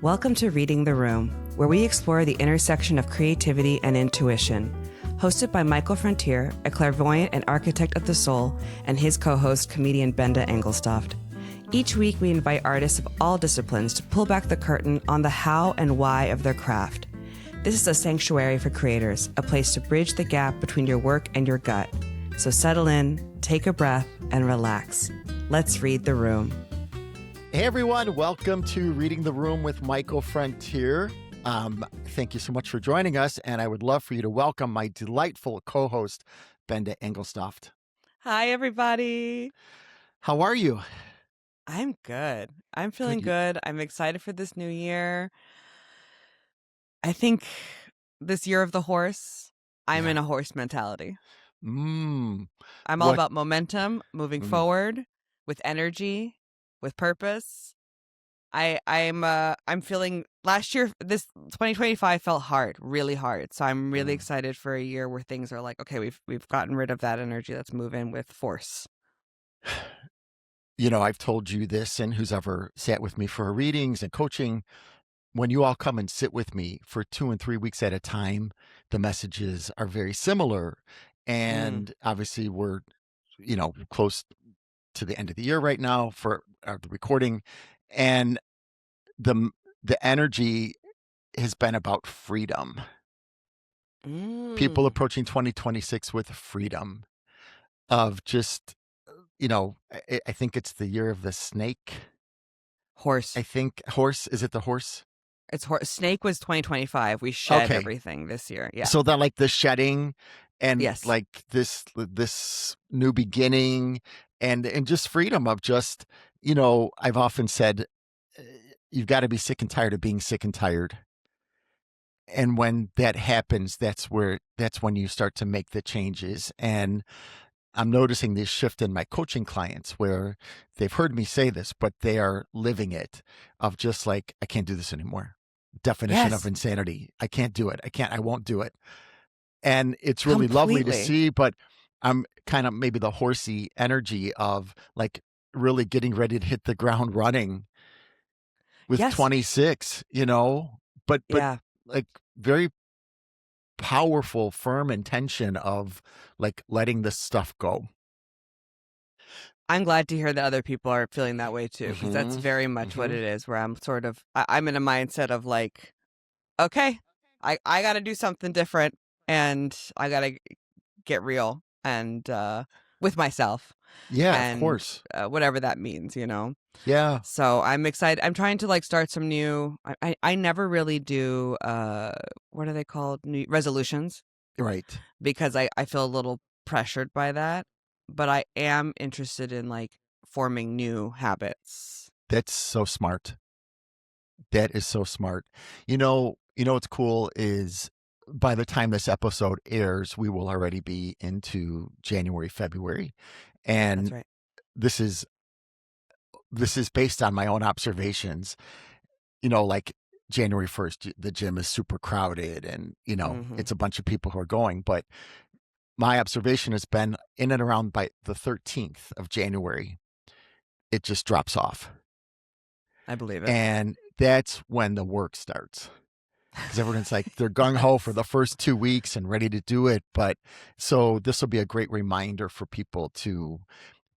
Welcome to Reading the Room, where we explore the intersection of creativity and intuition. Hosted by Michael Frontier, a clairvoyant and architect of the soul, and his co-host, comedian Bente Engelstoft. Each week, we invite artists of all disciplines to pull back the curtain on the how and why of their craft. This is a sanctuary for creators, a place to bridge the gap between your work and your gut. So settle in, take a breath, and relax. Let's read the room. Hey everyone, welcome to Reading the Room with Michael Frontier. Thank you so much for joining us, and I would love for you to welcome my delightful co-host, Bente Engelstoft. Hi, everybody. How are you? I'm good. I'm feeling good. I'm excited for this new year. I think this year of the horse, I'm in a horse mentality. I'm all about momentum, moving forward with energy, with purpose. I'm feeling last year, this 2025 felt hard, really hard. So I'm really excited for a year where things are like, okay, we've gotten rid of that energy. Let's move in with force. You know, I've told you this, and who's ever sat with me for readings and coaching, when you all come and sit with me for 2 and 3 weeks at a time, the messages are very similar. And obviously we're, close to the end of the year right now for the recording. And the energy has been about freedom. People approaching 2026 with freedom of just, I think it's the year of the snake. Horse. I think horse. Is it the horse? It's horse. Snake was 2025. We shed everything this year. Yeah. So that like the shedding and yes. like this new beginning and just freedom of just, I've often said, you've got to be sick and tired of being sick and tired. And when that happens, that's when you start to make the changes. And I'm noticing this shift in my coaching clients where they've heard me say this, but they are living it of just like, I can't do this anymore. Definition of insanity. I can't do it. I won't do it. And it's really lovely to see, but I'm kind of maybe the horsey energy of like really getting ready to hit the ground running with 26, but like very powerful, firm intention of like letting this stuff go. I'm glad to hear that other people are feeling that way too, because that's very much what it is, where I'm sort of, I'm in a mindset of like, okay, I got to do something different, and I got to get real and with myself. Yeah, and, of course. Whatever that means, Yeah. So I'm excited. I'm trying to like start some new, I never really do, what are they called? New resolutions. Right. Because I feel a little pressured by that. But I am interested in like forming new habits. That's so smart. That is so smart. You know what's cool is by the time this episode airs, we will already be into January, February. And that's right. This is based on my own observations. Like January 1st, the gym is super crowded and, it's a bunch of people who are going. But my observation has been in and around by the 13th of January, it just drops off. I believe it. And that's when the work starts. Because everyone's like, they're gung-ho for the first 2 weeks and ready to do it. But so this will be a great reminder for people to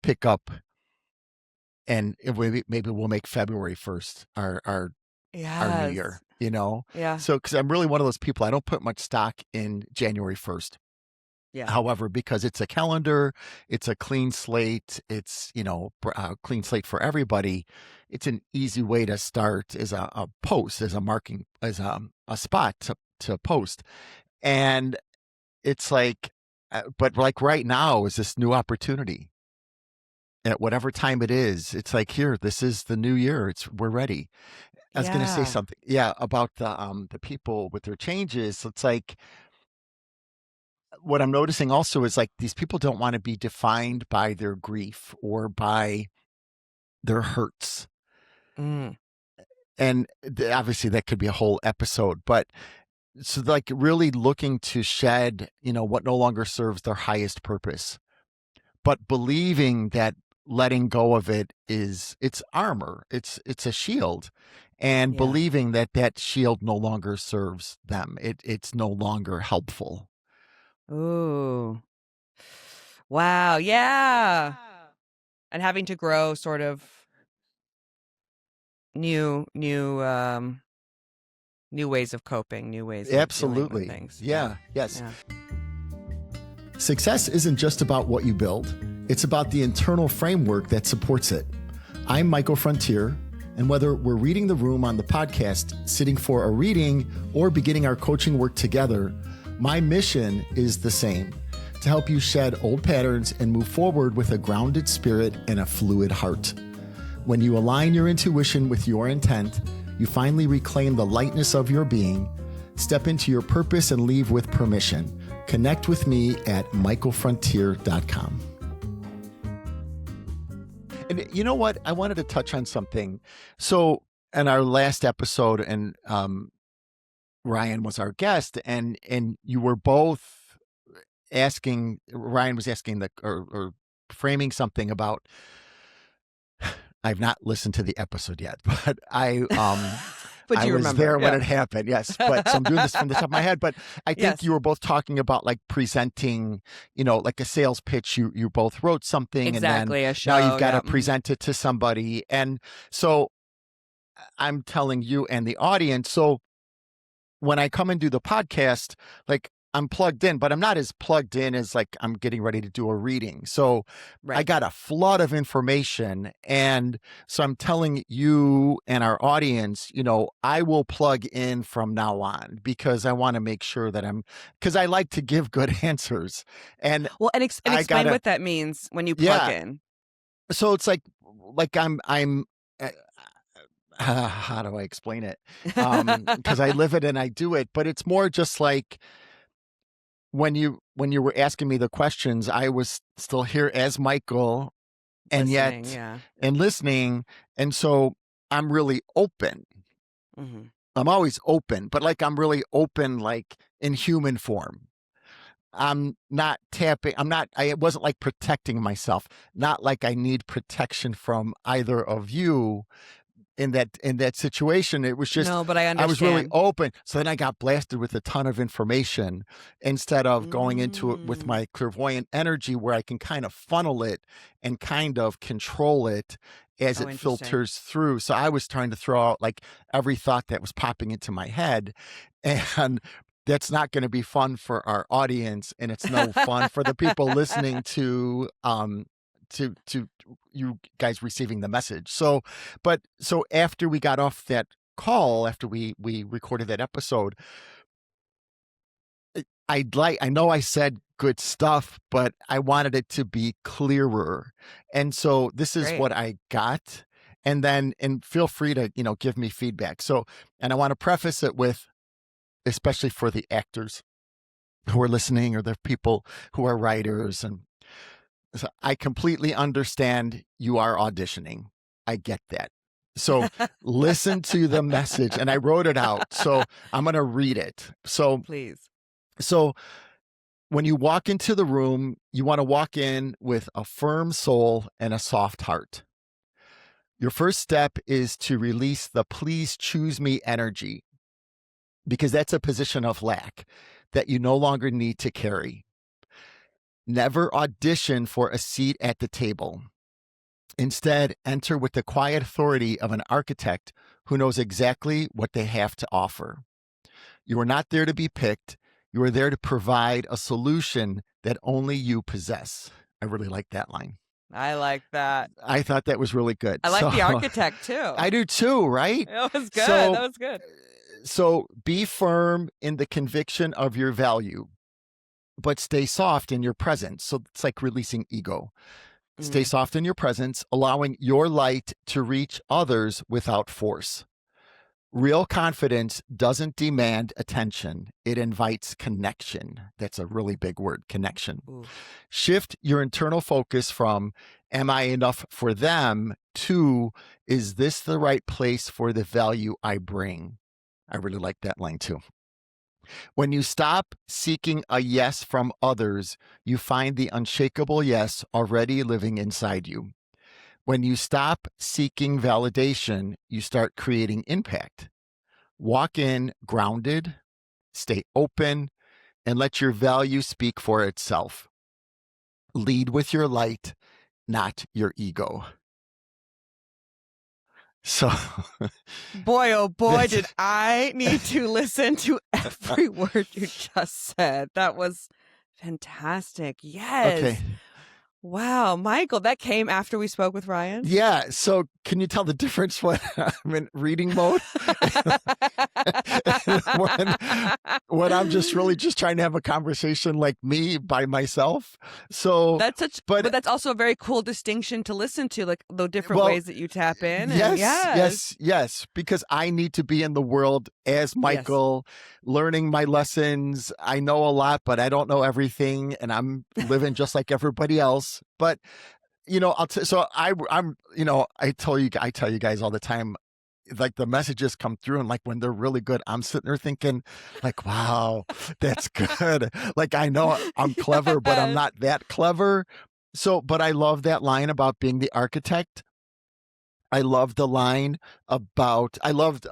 pick up. And maybe we'll make February 1st our new year, Yeah. So, because I'm really one of those people, I don't put much stock in January 1st. Yeah. However, because it's a calendar, it's a clean slate, it's, a clean slate for everybody. It's an easy way to start as a post, as a marking, as a spot to post. And it's like, but like right now is this new opportunity. At whatever time it is, it's like, here, this is the new year. We're ready. I was going to say something, about the people with their changes. It's like, what I'm noticing also is like these people don't want to be defined by their grief or by their hurts. And obviously that could be a whole episode, but so like really looking to shed, what no longer serves their highest purpose, but believing that letting go of it it's armor, it's a shield. and Yeah. believing that that shield no longer serves them. It's no longer helpful. Ooh. Wow. Yeah. And having to grow sort of new new ways of coping, new ways of dealing with Absolutely. things. Yeah. Yes. Yeah. Success isn't just about what you build, it's about the internal framework that supports it. I'm Michael Frontier, and whether we're reading the room on the podcast, sitting for a reading, or beginning our coaching work together, my mission is the same: to help you shed old patterns and move forward with a grounded spirit and a fluid heart. When you align your intuition with your intent, you finally reclaim the lightness of your being, step into your purpose, and leave with permission. Connect with me at michaelfrontier.com. And you know what? I wanted to touch on something. So in our last episode, and Ryan was our guest, and you were both asking, Ryan was asking or framing something about, I've not listened to the episode yet, but But I you was remember. there when Yeah. it happened. Yes. But so I'm doing this from the top of my head, but I think Yes. you were both talking about like presenting, like a sales pitch. You both wrote something Exactly, a and show. then now you've got Yeah. to present it to somebody. And so I'm telling you and the audience. So when I come and do the podcast, like I'm plugged in, but I'm not as plugged in as like I'm getting ready to do a reading. So I Right. got a flood of information. And so I'm telling you and our audience, I will plug in from now on because I want to make sure that because I like to give good answers. And Well, and explain what that means when you plug in. So it's like I'm how do I explain it? Because I live it and I do it, but it's more just like when you were asking me the questions, I was still here as Michael and Listening, yet yeah. and listening. And so I'm really open. Mm-hmm. I'm always open, but like I'm really open, like in human form. I'm not tapping. I wasn't like protecting myself, not like I need protection from either of you. In that situation, it was just, No, but I I was really understand. open. So then I got blasted with a ton of information instead of going into it with my clairvoyant energy where I can kind of funnel it and kind of control it as it filters through. So I was trying to throw out like every thought that was popping into my head, and that's not going to be fun for our audience, and it's no fun for the people listening to you guys receiving the message. So after we got off that call, after we recorded that episode, I know I said good stuff, but I wanted it to be clearer. And so this is what I got. And feel free to, give me feedback. So, and I want to preface it with, especially for the actors who are listening or the people who are writers, and so I completely understand you are auditioning. I get that. So listen to the message, and I wrote it out. So I'm going to read it. So please. So when you walk into the room, you want to walk in with a firm soul and a soft heart. Your first step is to release the please choose me energy, because that's a position of lack that you no longer need to carry. Never audition for a seat at the table. Instead, enter with the quiet authority of an architect who knows exactly what they have to offer. You are not there to be picked. You are there to provide a solution that only you possess. I really like that line. I like that. I thought that was really good. I like the architect too. I do too, right? That was good. That was good. So be firm in the conviction of your value, but stay soft in your presence. So it's like releasing ego. Stay soft in your presence, allowing your light to reach others without force. Real confidence doesn't demand attention. It invites connection. That's a really big word, connection. Ooh. Shift your internal focus from, am I enough for them, to, is this the right place for the value I bring? I really like that line too. When you stop seeking a yes from others, you find the unshakable yes already living inside you. When you stop seeking validation, you start creating impact. Walk in grounded, stay open, and let your value speak for itself. Lead with your light, not your ego. So Boy, oh boy, that's did I need to listen to every word you just said. That was fantastic. okay. Yes. Wow, Michael, that came after we spoke with Ryan? Yeah. So can you tell the difference when I'm in reading mode? when, when I'm just really just trying to have a conversation like me by myself. So, but that's also a very cool distinction to listen to, like the different well, ways that you tap in. yes, And yes, because I need to be in the world as Michael, learning my lessons. I know a lot, but I don't know everything, and I'm living just like everybody else. But I tell you guys all the time, like the messages come through, and like when they're really good, I'm sitting there thinking, like, wow, that's good. Like I know I'm clever, but I'm not that clever. So, but I love that line about being the architect. I love the line about, I loved,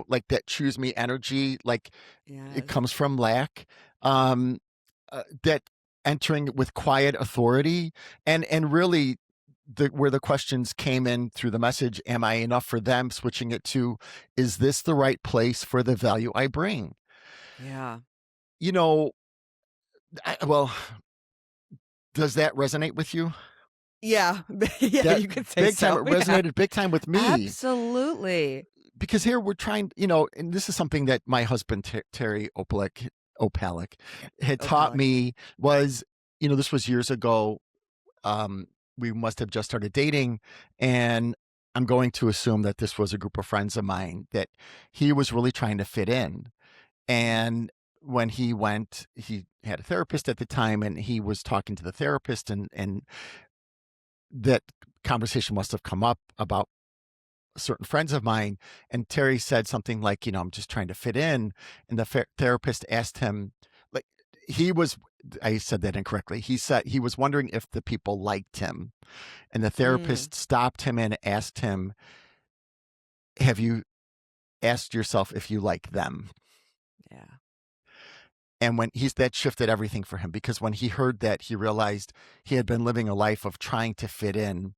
like that choose me energy, like it Yes. comes from lack. That entering with quiet authority, and really where the questions came in through the message, am I enough for them? Switching it to, is this the right place for the value I bring? Yeah. You know, well, does that resonate with you? Yeah. Yeah, That you could say big time, so. it Yeah. resonated big time with me. Absolutely. Because here we're trying, and this is something that my husband, Terry Opalek had taught Opalek. me was, this was years ago. Um, we must have just started dating, and I'm going to assume that this was a group of friends of mine that he was really trying to fit in. And when he went, he had a therapist at the time, and he was talking to the therapist, and that conversation must have come up about certain friends of mine. And Terry said something like, I'm just trying to fit in. And the therapist asked him, like, I said that incorrectly. He said he was wondering if the people liked him. And the therapist stopped him and asked him, have you asked yourself if you like them? Yeah. And that shifted everything for him, because when he heard that, he realized he had been living a life of trying to fit in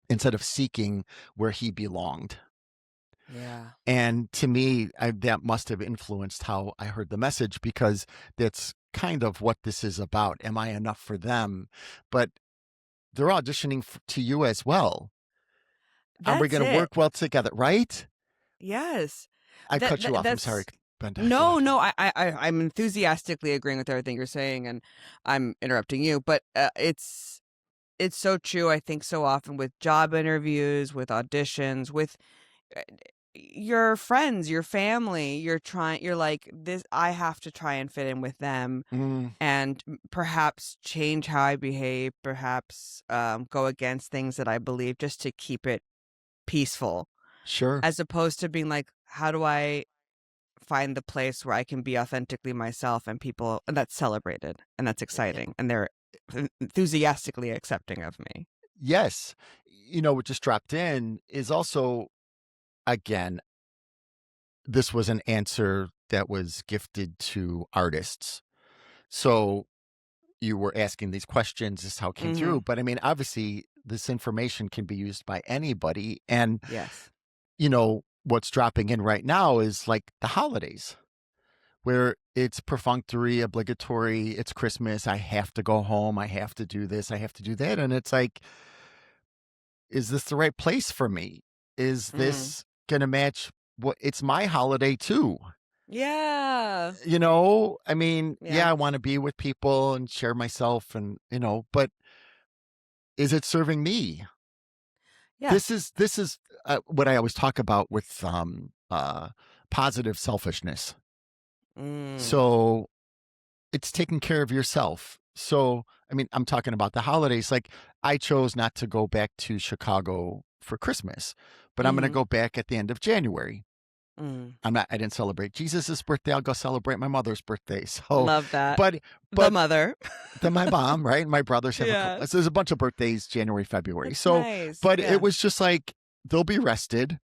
instead of seeking where he belonged. Yeah. And to me, that must have influenced how I heard the message, because that's kind of what this is about. Am I enough for them? But they're auditioning to you as well. And we're That's going to it. work well together, right? Yes. I cut you off. I'm sorry, That's Bente. Go no, ahead. no. I'm enthusiastically agreeing with everything you're saying, and I'm interrupting you. But it's so true. I think so often with job interviews, with auditions, with uh, your friends, your family, you're like this. I have to try and fit in with them, Mm, and perhaps change how I behave, perhaps go against things that I believe, just to keep it peaceful, sure. as opposed to being like, how do I find the place where I can be authentically myself, and that's celebrated and that's exciting, and they're enthusiastically accepting of me. Yes. What just dropped in is also, again, this was an answer that was gifted to artists. So you were asking these questions, this is how it came Mm-hmm. through. But I mean, obviously, this information can be used by anybody. And, Yes. what's dropping in right now is like the holidays, where it's perfunctory, obligatory, it's Christmas, I have to go home, I have to do this, I have to do that. And it's like, is this the right place for me? Is Mm. this going to match what it's my holiday too? Yeah. I mean, Yeah. yeah, I want to be with people and share myself, and, but is it serving me? Yeah. This is what I always talk about with positive selfishness. Mm. So it's taking care of yourself. So, I mean, I'm talking about the holidays. Like, I chose not to go back to Chicago for Christmas, but I'm going to Mm-hmm. go back at the end of January. Mm. I didn't celebrate Jesus' birthday. I'll go celebrate my mother's birthday. So, Love that. but, The but mother. then my mom, right? My brothers have a couple. So Yes. there's a bunch of birthdays, January, February. That's So, nice. but it Yeah. was just like, they'll be rested.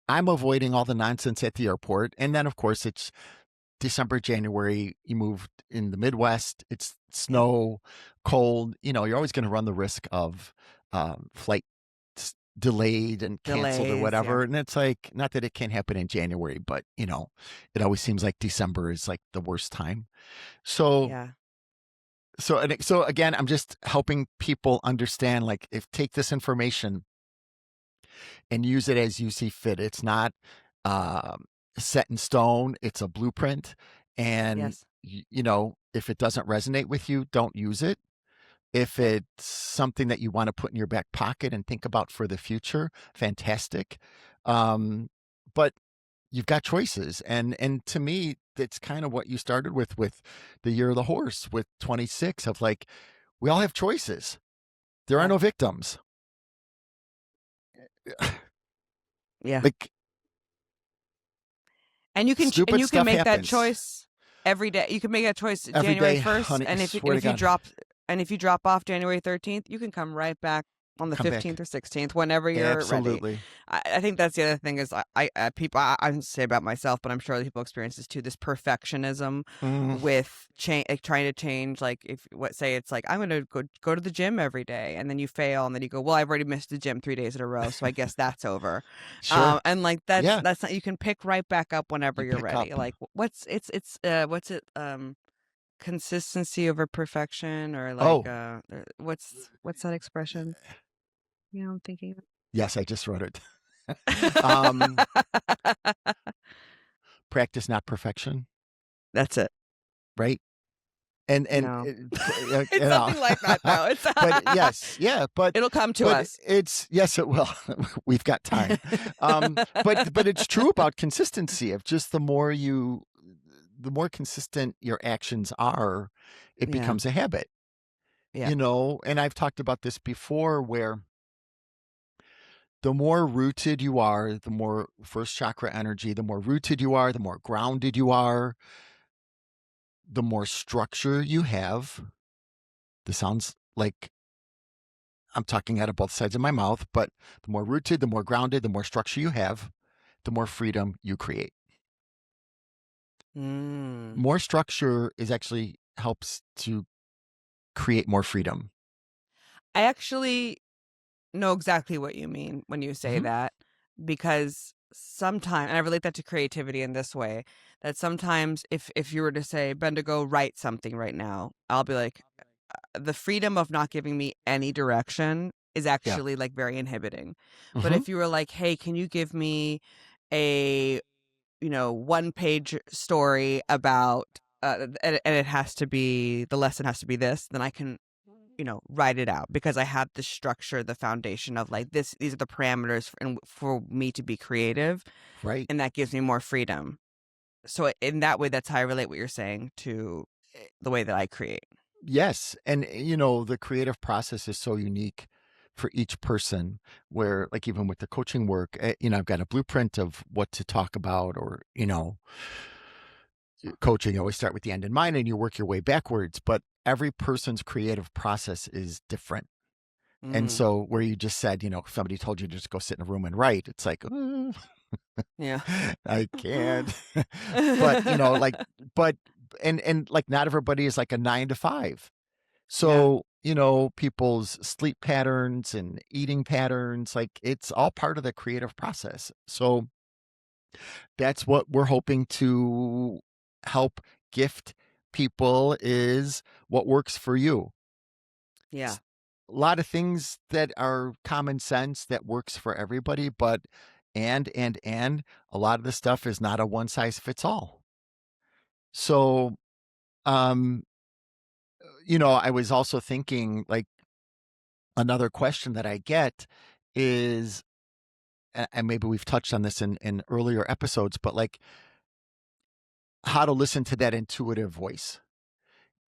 I'm avoiding all the nonsense at the airport. And then, of course, it's December, January. You moved in the Midwest. It's Yep. snow, cold. You're always going to run the risk of flights delayed and canceled or Delays. Yeah. whatever. And it's like, not that it can't happen in January, but it always seems like December is like the worst time. So, Yeah. so again, I'm just helping people understand, like, if take this information and use it as you see fit. It's not um, set in stone. It's a blueprint. And, Yes. if it doesn't resonate with you, don't use it. If Yep. it's something that you want to put in your back pocket and think about for the future, fantastic. But you've got choices. And to me, that's kind of what you started with the year of the horse, with 26, of like, we all have choices. There are Yeah. no victims. Yeah. Like, And stupid you can stuff make that happens choice every day. You can make that choice every January day, 1st, honey. I and swear to God, if you drop off January 13th, you can come right back on the come back. 15th or 16th whenever you're ready. Absolutely. I think that's the other thing is I don't say about myself, but I'm sure other people experience this too. This perfectionism Mm, with like trying to change. Like if what say it's like I'm going to go to the gym every day, and then you fail, and then you go, well, I've already missed the gym 3 days in a row, so I guess that's over. sure. And like that's Yeah. that's not, you can pick right back up whenever You you're pick ready. up. Like what's it consistency over perfection, or like Oh, what's that expression? You know, I'm thinking yes, I just wrote it. um, of. Practice, not perfection. That's it. Right. And No. you It's know, something like that though. It's but yes, yeah, it'll come to but us. it's, yes, it will. We've got time. But it's true about consistency. Of just the more consistent your actions are, it Yeah. becomes a habit. Yeah. And I've talked about this before, where the more rooted you are, the more first chakra energy, the more rooted you are, the more grounded you are, the more structure you have. This sounds like I'm talking out of both sides of my mouth, but the more rooted, the more grounded, the more structure you have, the more freedom you create. Mm. More structure is actually helps to create more freedom. I actually know exactly what you mean when you say Hmm. that, because sometimes, and I relate that to creativity in this way, that sometimes if you were to say, Benda, go write something right now, I'll be like, the freedom of not giving me any direction is Yeah. actually like very inhibiting. But Hmm. if you were like, hey, can you give me a, one page story about, and it has to be, the lesson has to be this, then I can, write it out, because I have the structure, the foundation of like these are the parameters for me to be creative, Right. and that gives me more freedom. So in that way, that's how I relate what you're saying to the way that I create. Yes. And, the creative process is so unique for each person, where, like, even with the coaching work, I've got a blueprint of what to talk about, or, coaching, you always start with the end in mind and you work your way backwards, but every person's creative process is different. And Mm, so, where you just said, if somebody told you to just go sit in a room and write, it's like, yeah. I can't. But, like, but, and like, not everybody is like a 9 to 5. Yeah. So, people's sleep patterns and eating patterns, like, it's all part of the creative process. So that's what we're hoping to help gift people, is what works for you. Yeah. S- A lot of things that are common sense that works for everybody, but and a lot of the stuff is not a one size fits all. So, um, I was also thinking, like, another question that I get is, and maybe we've touched on this in earlier episodes, but like, how to listen to that intuitive voice.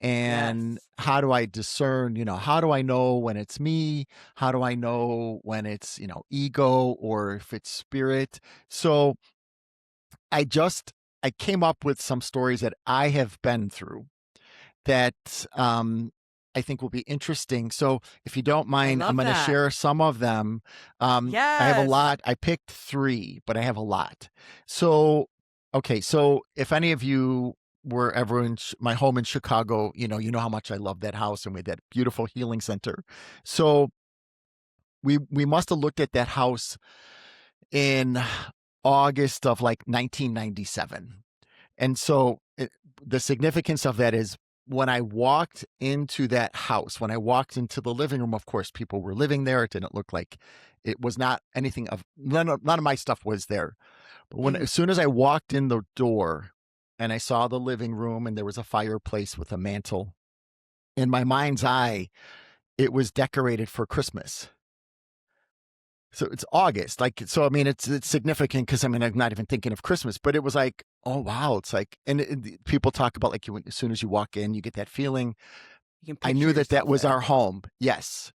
And Yes. how do I discern, how do I know when it's me? How do I know when it's, ego, or if it's spirit? So I came up with some stories that I have been through that I think will be interesting. So if you don't I mind, I'm love going to that. share some of them. I have a Yes. lot. I picked 3, but I have a lot. So, okay. So if any of you were ever in my home in Chicago, you know how much I love that house, and we had that beautiful healing center. So we must have looked at that house in August of like 1997. And so the significance of that is when I walked into that house, when I walked into the living room, of course, people were living there. It didn't look like it was not anything of none of my stuff was there. But as soon as I walked in the door and I saw the living room and there was a fireplace with a mantle, in my mind's eye, it was decorated for Christmas. So it's August, like, so I mean, it's significant because I mean, I'm not even thinking of Christmas, but it was like, oh wow, it's like, and people talk about like as soon as you walk in, you get that feeling. You can I picture knew that yourself was there. our home. Yes.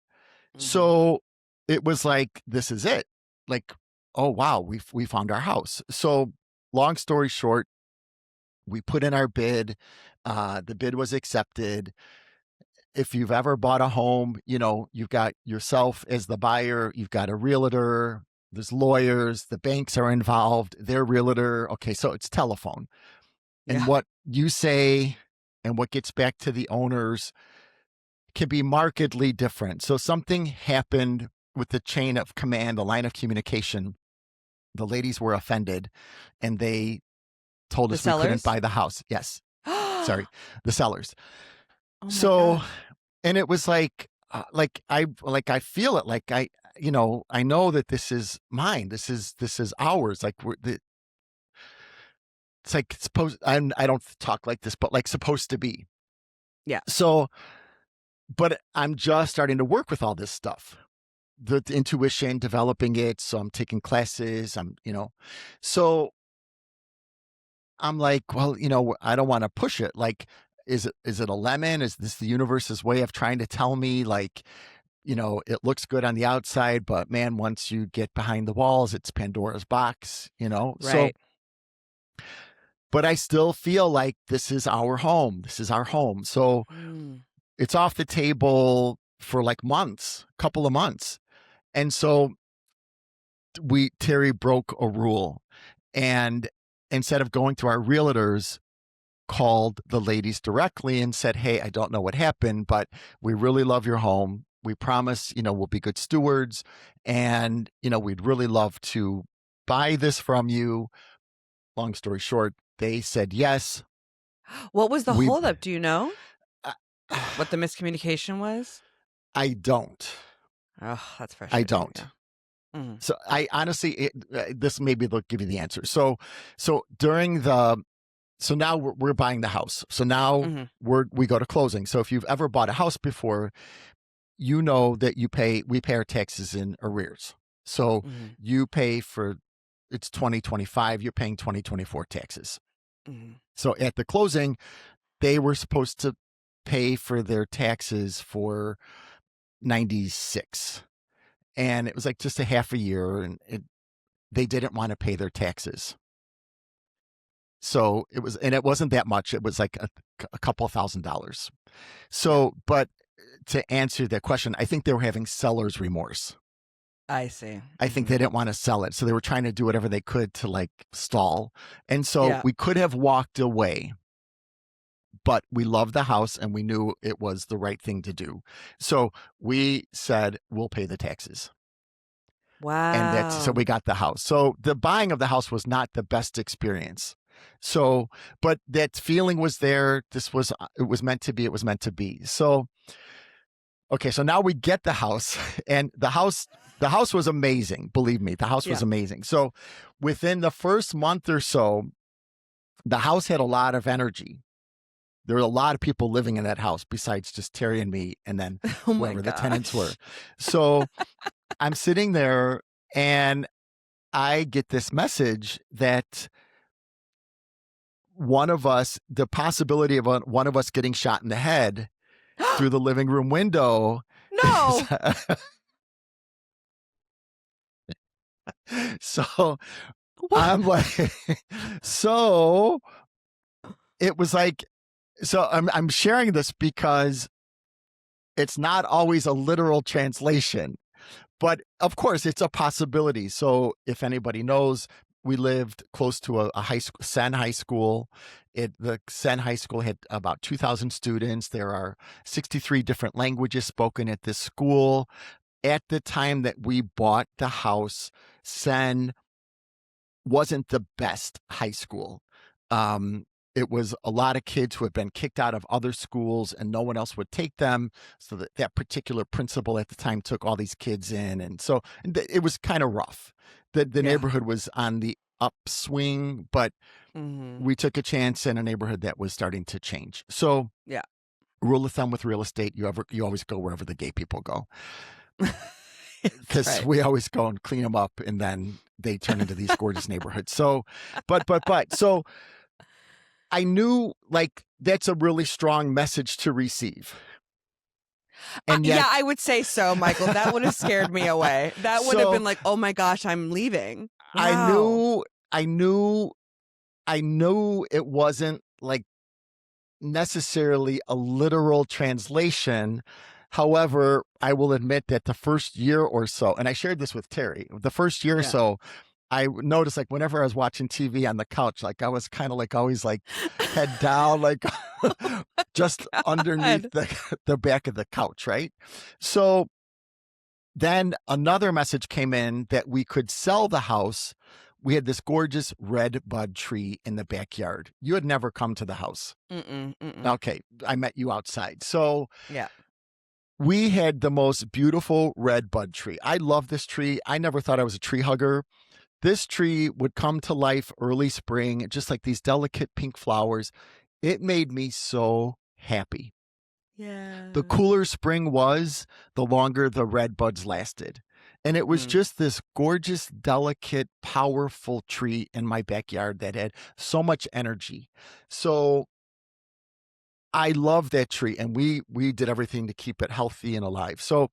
Mm-hmm. So it was like, this is it. Like, oh wow, we found our house. So long story short, we put in our bid. The bid was accepted. If you've ever bought a home, you've got yourself as the buyer, you've got a realtor, there's lawyers, the banks are involved, their realtor. Okay, so it's telephone. And Yeah. what you say and what gets back to the owners can be markedly different. So something happened with the chain of command, the line of communication. The ladies were offended and they told The us we couldn't sellers? buy the house. Yes. Oh Sorry, the sellers. my So, gosh. and it was like I feel it, like I know that this is mine, this is ours, like it's like it's supposed. I don't talk like this, but like supposed to be. Yeah. So, but I'm just starting to work with all this stuff, the intuition, developing it. So I'm taking classes. So I'm like, well, I don't want to push it. Like, is it a lemon? Is this the universe's way of trying to tell me, like, it looks good on the outside, but man, once you get behind the walls, it's Pandora's box. So, Right. but I still feel like this is our home. This is our home. So Mm. it's off the table for like months, couple of months. And so Terry broke a rule. And instead of going to our realtors, called the ladies directly and said, hey, I don't know what happened, but we really love your home. We promise, we'll be good stewards. And, we'd really love to buy this from you. Long story short, they said yes. What was the We, holdup? Do you know I, what the miscommunication was? I don't. Oh, that's I frustrating. don't. Yeah. Mm-hmm. So I honestly, this maybe they'll give you the answer. So during so now we're buying the house. So now Mm-hmm. we go to closing. So if you've ever bought a house before, you know that we pay our taxes in arrears. So Mm-hmm. you pay for, it's 2025, you're paying 2024 taxes. Mm-hmm. So at the closing, they were supposed to pay for their taxes for 96. And it was like just a half a year, and they didn't want to pay their taxes. So it wasn't that much. It was like a couple of $1,000s. Yeah. So, but to answer that question, I think they were having seller's remorse. I see. I think Mm-hmm. they didn't want to sell it. So they were trying to do whatever they could to like stall. And so Yeah. we could have walked away, but we loved the house and we knew it was the right thing to do. So we said, we'll pay the taxes. And so Wow. we got the house. So the buying of the house was not the best experience. So, but that feeling was there. It was meant to be. It was meant to be. So, okay. So now we get the house, and the house was amazing. Believe me, the house was Yeah. amazing. So within the first month or so, the house had a lot of energy. There were a lot of people living in that house besides just Terry and me, and then Oh my whoever the tenants were. gosh. So I'm sitting there and I get this message that the possibility of one of us getting shot in the head through the living room window is, No. so I'm like, so it was like, so I'm sharing this because it's not always a literal translation, but of course it's a possibility. So if anybody knows, we lived close to a high school, Sen High School. The Sen High School had about 2,000 students. There are 63 different languages spoken at this school. At the time that we bought the house, Sen wasn't the best high school. It was a lot of kids who had been kicked out of other schools and no one else would take them. So that particular principal at the time took all these kids in. And so it was kind of rough. The neighborhood was on the upswing, but we took a chance in a neighborhood that was starting to change. So rule of thumb with real estate, you always go wherever the gay people go. Because we always go and clean them up and then they turn into these gorgeous neighborhoods. So, so I knew like that's a really strong message to receive. And yet, I would say so, Michael. That would have scared me away. That would have been like, oh my gosh, I'm leaving. Wow. I knew it wasn't like necessarily a literal translation. However, I will admit that the first year or so, and I shared this with Terry, the first year or so, I noticed like whenever I was watching TV on the couch, like I was kind of like always like head down, like just underneath the back of the couch, right? So then another message came in that we could sell the house. We had this gorgeous red bud tree in the backyard. You had never come to the house. Okay, I met you outside. So we had the most beautiful red bud tree. I love this tree. I never thought I was a tree hugger. This tree would come to life early spring, just like these delicate pink flowers. It made me so happy. Yeah. The cooler spring was, the longer the red buds lasted. And it was just this gorgeous, delicate, powerful tree in my backyard that had so much energy. So I love that tree, and we did everything to keep it healthy and alive. So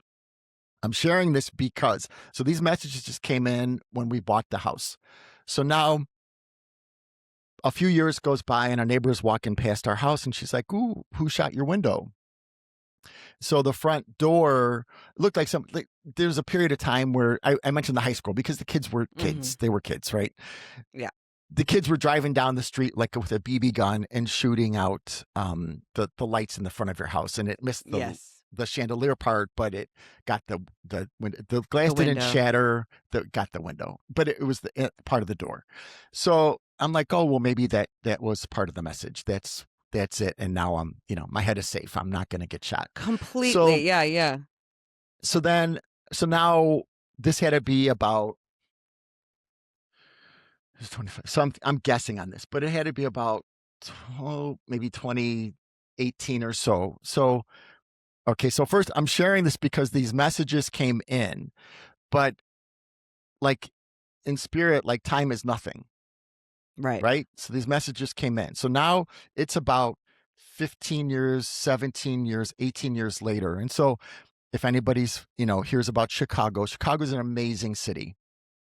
I'm sharing this because, so these messages just came in when we bought the house. So now a few years goes by and our neighbor is walking past our house and she's like, ooh, who shot your window? So the front door looked like there's a period of time where I mentioned the high school because the kids were kids. They were kids, right? Yeah. The kids were driving down the street like with a BB gun and shooting out the lights in the front of your house, and it missed the chandelier part, but it got the glass didn't shatter. Got the window, but it was the part of the door. So I'm like, oh well, maybe that was part of the message. That's it. And now I'm, my head is safe. I'm not going to get shot completely. So, yeah. So now this had to be about 25. So I'm guessing on this, but it had to be about maybe 2018 or so. So, okay. So first I'm sharing this because these messages came in, but like in spirit, like time is nothing. Right. So these messages came in. So now it's about 15 years, 17 years, 18 years later. And so if anybody's, hears about Chicago's an amazing city.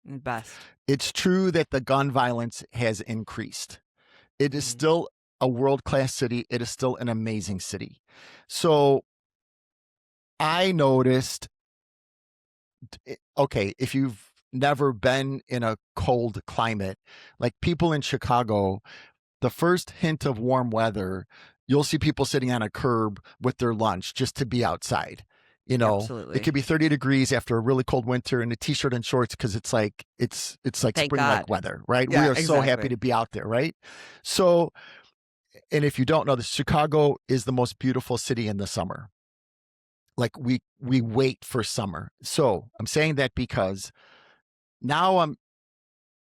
Best. It's true that the gun violence has increased. It is still a world-class city. It is still an amazing city. So I noticed, okay, if you've never been in a cold climate, like people in Chicago, the first hint of warm weather, you'll see people sitting on a curb with their lunch just to be outside. Absolutely. It could be 30 degrees after a really cold winter in a t-shirt and shorts because it's like spring-like weather, right? Yeah, we are so happy to be out there, right? So, and if you don't know this, Chicago is the most beautiful city in the summer. Like we wait for summer. So I'm saying that because now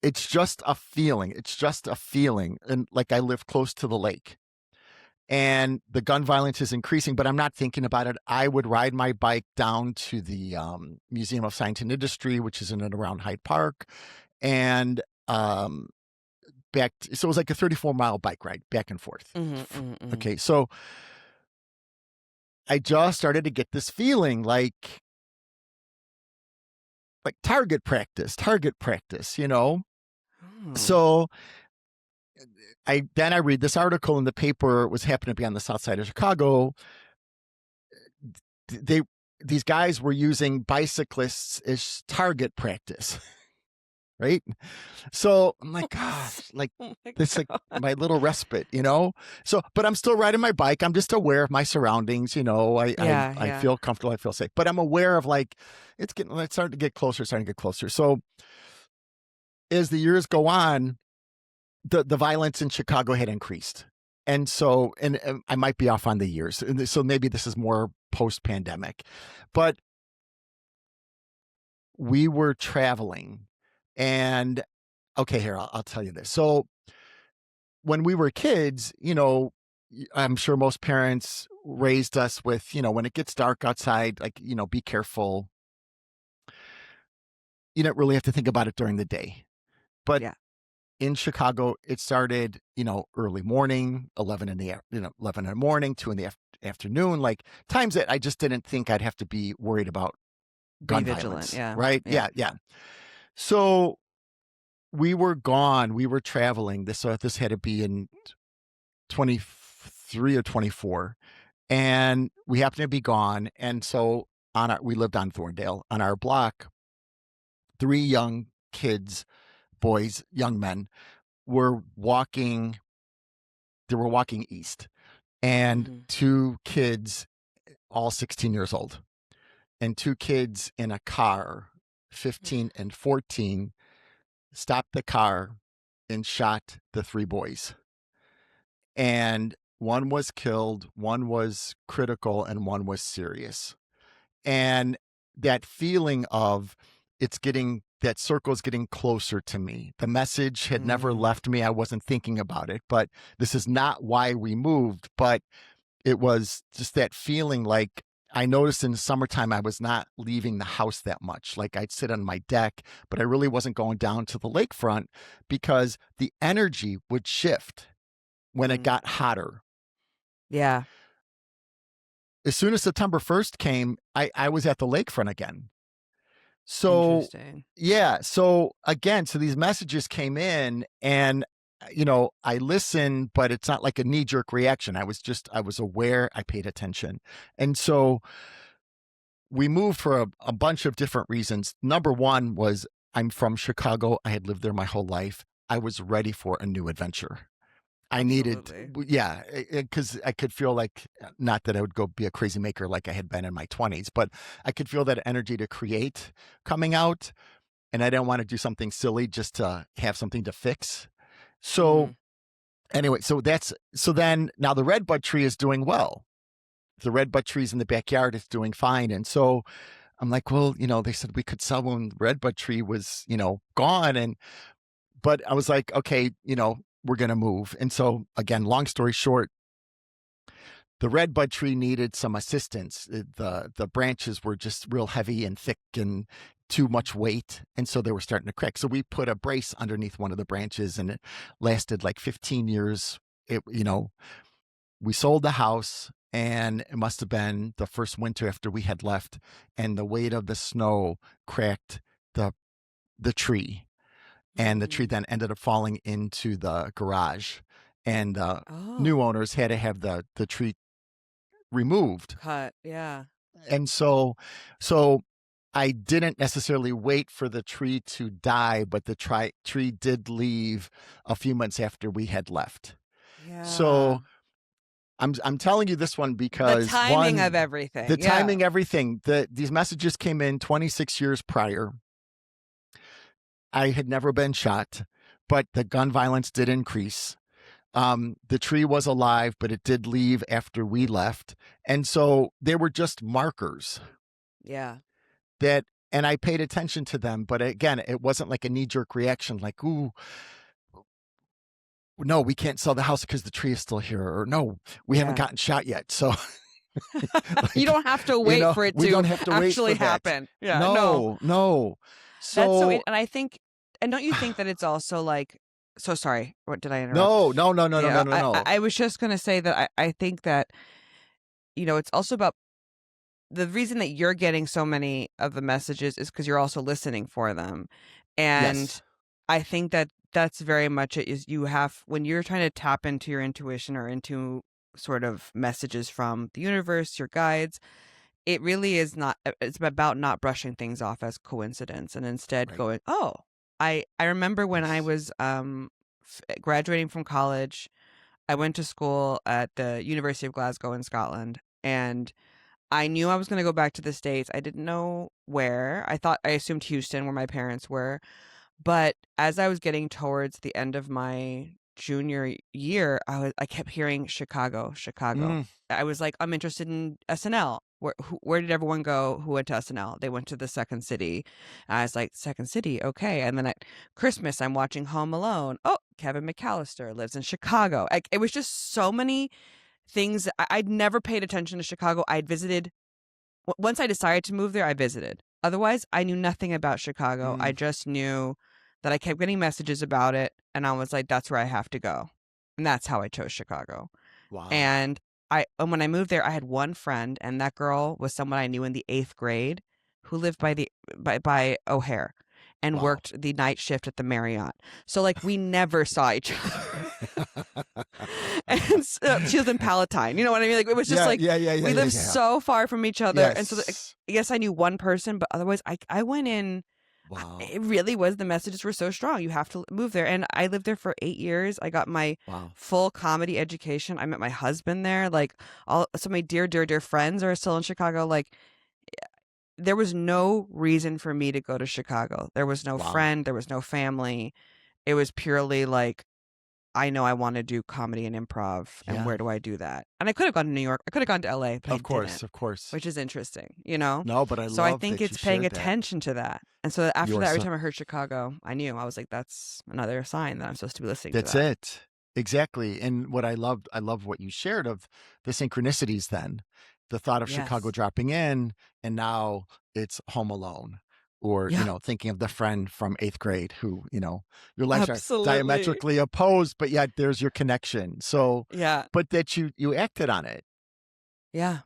it's just a feeling. It's just a feeling. And like I live close to the lake. And the gun violence is increasing, but I'm not thinking about it. I would ride my bike down to the Museum of Science and Industry, which is in and around Hyde Park, and so it was like a 34-mile bike ride back and forth. Okay, so I just started to get this feeling like target practice, So I read this article in the paper. It was happening to be on the south side of Chicago. They these guys were using bicyclists as target practice, right? So I'm like, gosh, like Oh my this like God. my little respite, you know? So but I'm still riding my bike. I'm just aware of my surroundings, you know. I Yeah. feel comfortable, I feel safe. But I'm aware of like it's starting to get closer, starting to get closer. So as the years go on, the violence in Chicago had increased. And so, and I might be off on the years. And so maybe this is more post pandemic, but we were traveling and okay, here, I'll tell you this. So when we were kids, you know, I'm sure most parents raised us with, you know, when it gets dark outside, like, you know, be careful. You don't really have to think about it during the day. But Yeah. in Chicago, it started, you know, early morning, 11 in the morning, 2 in the afternoon, like times that I just didn't think I'd have to be worried about Be gun vigilant. violence, Yeah. right? Yeah. Yeah, yeah. So we were gone, we were traveling. This had to be in 23 or 24, and we happened to be gone. And so we lived on Thorndale. On our block, 3 young kids, boys, young men, were walking. They were walking east, and Mm-hmm. 2 kids, all 16 years old, and 2 kids in a car, 15 and 14, stopped the car and shot the 3 boys. And one was killed, one was critical, and one was serious. And that feeling of that circle's getting closer to me. The message had never Mm. left me. I wasn't thinking about it, but this is not why we moved. But it was just that feeling like I noticed in the summertime I was not leaving the house that much. Like I'd sit on my deck, but I really wasn't going down to the lakefront because the energy would shift when it Mm. got hotter. Yeah. As soon as September 1st came, I was at the lakefront again. So, Interesting. yeah. So, again, so these messages came in and, you know, I listened, but it's not like a knee jerk reaction. I was aware, I paid attention. And so we moved for a bunch of different reasons. Number one was I'm from Chicago. I had lived there my whole life. I was ready for a new adventure. I needed, Absolutely. yeah, because I could feel like, not that I would go be a crazy maker like I had been in my 20s, but I could feel that energy to create coming out. And I didn't want to do something silly just to have something to fix. So, Mm. anyway, so then now the redbud tree is doing well. The redbud trees in the backyard is doing fine. And so I'm like, well, you know, they said we could sell when the redbud tree was, you know, gone. But I was like, okay, you know, we're going to move. And so again, long story short, the redbud tree needed some assistance. The branches were just real heavy and thick and too much weight, and so they were starting to crack. So we put a brace underneath one of the branches, and it lasted like 15 years. You know, we sold the house, and it must have been the first winter after we had left, and the weight of the snow cracked the tree, and the tree Mm. then ended up falling into the garage, and new Oh. owners had to have the tree removed. Cut. Yeah. And so I didn't necessarily wait for the tree to die, but the tree did leave a few months after we had left. Yeah. So I'm telling you this one The because timing of one, the everything. Yeah. timing, everything, these messages came in 26 years prior. I had never been shot, but the gun violence did increase. The tree was alive, but it did leave after we left. And so they were just markers Yeah. that, and I paid attention to them. But again, it wasn't like a knee jerk reaction, like, ooh, no, we can't sell the house because the tree is still here. Or no, we haven't Yeah. gotten shot yet. So, You like, don't have to you wait know, for it we to don't have to wait actually for that. happen. Yeah. No. No, no. That's so, So, and I think, and don't you think that it's also like, so sorry, what did I interrupt? no, no, no, no, no, no, Yeah, no, I no. I was just gonna say that I think that, it's also about the reason that you're getting so many of the messages is because you're also listening for them. And Yes. I think that that's very much it. Is you have, when you're trying to tap into your intuition or into sort of messages from the universe, your guides, it really is not, it's about not brushing things off as coincidence and instead Right. going, oh, I remember when I Yes. was graduating from college, I went to school at the University of Glasgow in Scotland, and I knew I was going to go back to the States. I didn't know where. I assumed Houston, where my parents were. But as I was getting towards the end of my junior year, I kept hearing Chicago, Chicago. Mm, I was like, I'm interested in SNL. Where did everyone go who went to SNL? They went to the Second City. And I was like, Second City, okay. And then at Christmas, I'm watching Home Alone. Oh, Kevin McAllister lives in Chicago. Like, it was just so many things. I'd never paid attention to Chicago. I'd visited once I decided to move there, I visited. Otherwise, I knew nothing about Chicago. I mm, just knew that I kept getting messages about it, and I was like, that's where I have to go. And that's how I chose Chicago. wow. And and when I moved there, I had one friend, and that girl was someone I knew in the 8th grade who lived by O'Hare and Wow. worked the night shift at the Marriott. So like we never saw each other. And so, she was in Palatine. You know what I mean? Like it was just Yeah, like yeah, yeah, yeah, we yeah, lived yeah. so far from each other. And so Yes. yes, I knew one person, but otherwise I went in. Wow. It really was, the messages were so strong. You have to move there. And I lived there for 8 years. I got my Wow. full comedy education. I met my husband there. Like so my dear, dear, dear friends are still in Chicago. Like there was no reason for me to go to Chicago. There was no Wow. friend. There was no family. It was purely like, I know I want to do comedy and improv, and Yeah. where do I do that? And I could have gone to New York. I could have gone to LA, but I Of course, didn't, of course. which is interesting, you know? No, but I So I love think that you it's paying shared that. attention to that. And so after You are that, every so time I heard Chicago, I knew. I was like, that's another sign that I'm supposed to be listening to that's that. it. Exactly. And what I love what you shared of the synchronicities then. The thought of Chicago Yes. dropping in, and now it's Home Alone. Or, Yeah, thinking of the friend from 8th grade who, your lives are absolutely. diametrically opposed, but yet there's your connection. So, Yeah. but that you acted on it. Yeah.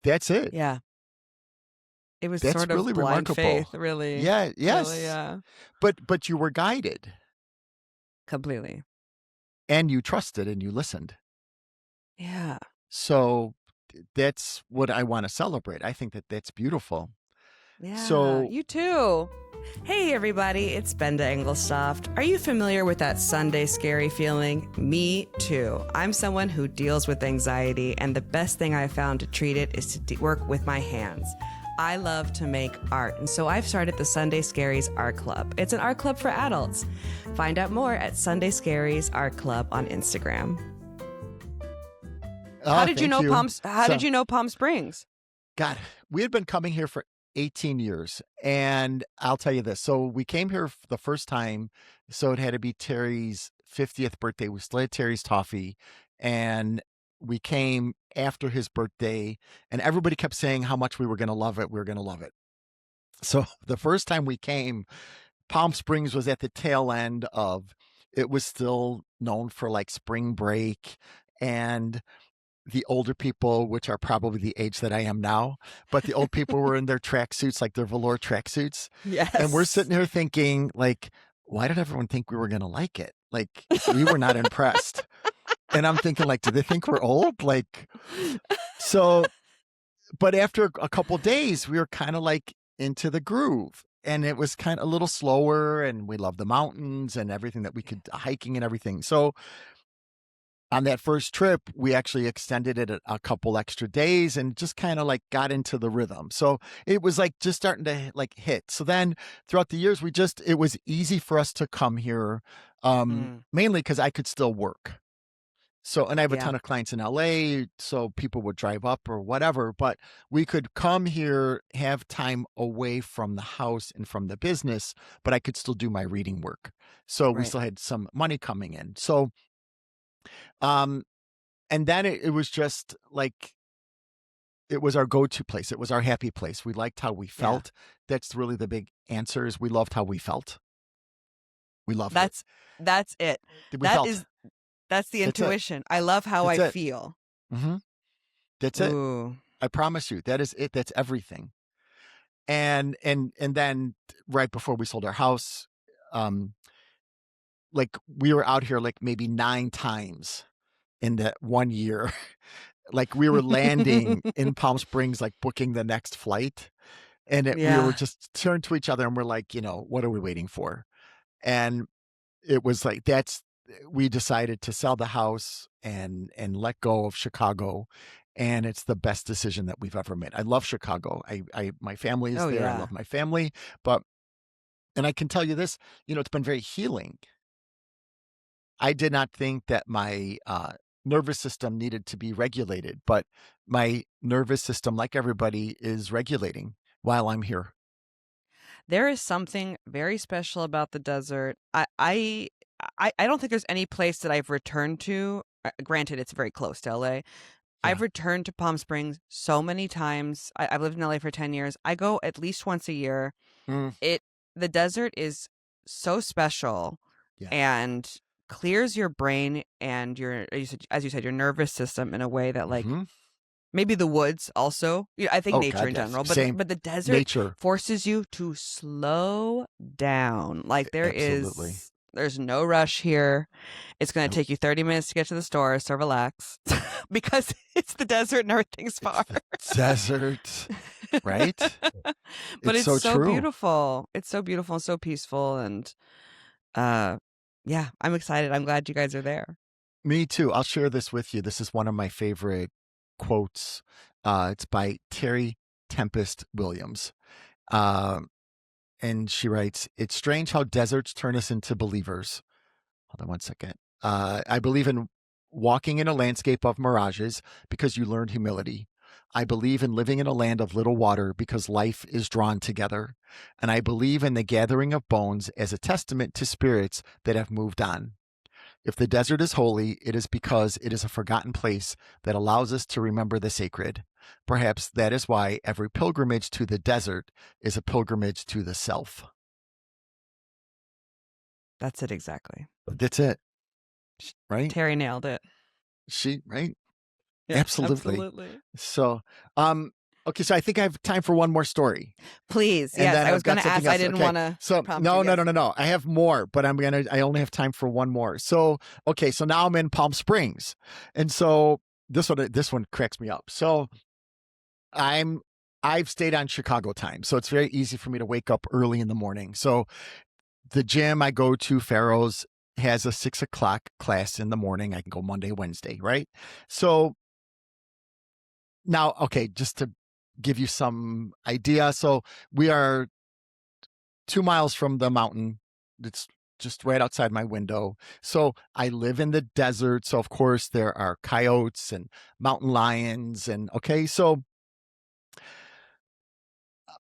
That's it. Yeah. It was That's sort of really blind remarkable. faith, really. Yeah, Really, yes. yeah. But you were guided, Completely. and you trusted, and you listened. Yeah. So that's what I want to celebrate. I think that that's beautiful. Yeah. So, You too. Hey, everybody, it's Benda Engelstoft. Are you familiar with that Sunday scary feeling? Me too. I'm someone who deals with anxiety, and the best thing I've found to treat it is to work with my hands. I love to make art, and so I've started the Sunday Scaries Art Club. It's an art club for adults. Find out more at Sunday Scaries Art Club on Instagram. How did you know Palm Springs? God, we had been coming here for 18 years. And I'll tell you this. So we came here the first time. So it had to be Terry's 50th birthday. We still had Terry's toffee. And we came after his birthday. And everybody kept saying how much we were going to love it. We were going to love it. So the first time we came, Palm Springs was at the tail end of, it was still known for like spring break. And the older people, which are probably the age that I am now, but the old people were in their tracksuits, like their velour tracksuits. Yes. And we're sitting here thinking, like, why did everyone think we were going to like it? Like, we were not impressed. And I'm thinking, like, do they think we're old? Like, so, but after a couple days, we were kind of like into the groove. And it was kind of a little slower, and we loved the mountains and everything that we could, hiking and everything. So, on that first trip, we actually extended it a couple extra days and just kind of like got into the rhythm. So it was like just starting to like hit. So then throughout the years, it was easy for us to come here, mainly because I could still work. So, and I have a Yeah. ton of clients in LA, so people would drive up or whatever, but we could come here, have time away from the house and from the business, but I could still do my reading work. So we Right. still had some money coming in. So, um, and then it was just like, it was our go-to place. It was our happy place. We liked how we felt. That's really the big answer, is we loved how we felt. We loved it. That's it. We felt. That's the That's it. intuition. I love how That's I it. feel. Mm-hmm. That's Ooh. it. I promise you, that is it. That's everything. And then right before we sold our house, like we were out here like maybe 9 times in that one year. Like we were landing in Palm Springs, like booking the next flight. And we were Yeah. just turned to each other and we're like, what are we waiting for? And it was like, we decided to sell the house and let go of Chicago. And it's the best decision that we've ever made. I love Chicago. My family is Oh, there. I yeah. love my family, and I can tell you this, it's been very healing. I did not think that my nervous system needed to be regulated, but my nervous system, like everybody, is regulating while I'm here. There is something very special about the desert. I don't think there's any place that I've returned to. Granted, it's very close to LA. I've Yeah. returned to Palm Springs so many times. I've lived in LA for 10 years. I go at least once a year. Mm, It the desert is so special yeah. and clears your brain and as you said, your nervous system in a way that like Hmm. maybe the woods also. I think Oh nature God, in yes. general, but Same. but the desert Nature. forces you to slow down. Like Absolutely. there's no rush here. It's going to Nope. take you 30 minutes to get to the store, so relax because it's the desert and everything's It's far. the desert, right? But It's it's so so true. beautiful. It's so beautiful and so peaceful and uh yeah, I'm excited. I'm glad you guys are there. Me too. I'll share this with you. This is one of my favorite quotes. It's by Terry Tempest Williams. Um, and she writes, "It's strange how deserts turn us into believers." Hold on one second. I believe in walking in a landscape of mirages because you learned humility. I believe in living in a land of little water because life is drawn together. And I believe in the gathering of bones as a testament to spirits that have moved on. If the desert is holy, it is because it is a forgotten place that allows us to remember the sacred. Perhaps that is why every pilgrimage to the desert is a pilgrimage to the self. That's it exactly. That's it, right? Terry nailed it. Right? Yeah, Absolutely. absolutely. So, um, okay, so I think I have time for one more story. Please. And Yes, then I I've was going got to something ask. I else. didn't Okay. want to So prompt you. no, no, Yes. no, no, no. I have more, but I only have time for one more. So, okay. So now I'm in Palm Springs. And so this one cracks me up. So I'm, I've stayed on Chicago time. So it's very easy for me to wake up early in the morning. So the gym I go to, Pharaoh's, has a 6 o'clock class in the morning. I can go Monday, Wednesday, right? So now, okay, just to give you some idea. So we are 2 miles from the mountain. It's just right outside my window. So I live in the desert. So of course there are coyotes and mountain lions. And okay, so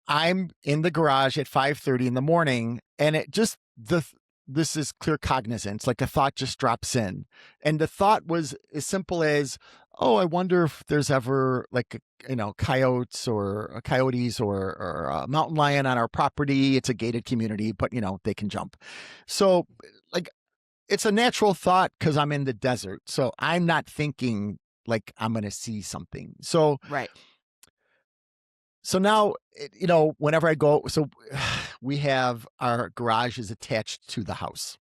I'm in the garage at 5:30 in the morning, and it just this is clear cognizance. Like a thought just drops in, and the thought was as simple as, "Oh, I wonder if there's ever like coyotes or coyotes or a mountain lion on our property. It's a gated community, but they can jump." So, like, it's a natural thought because I'm in the desert. So I'm not thinking like I'm going to see something. Right. So now, whenever I go, so we have our garage is attached to the house.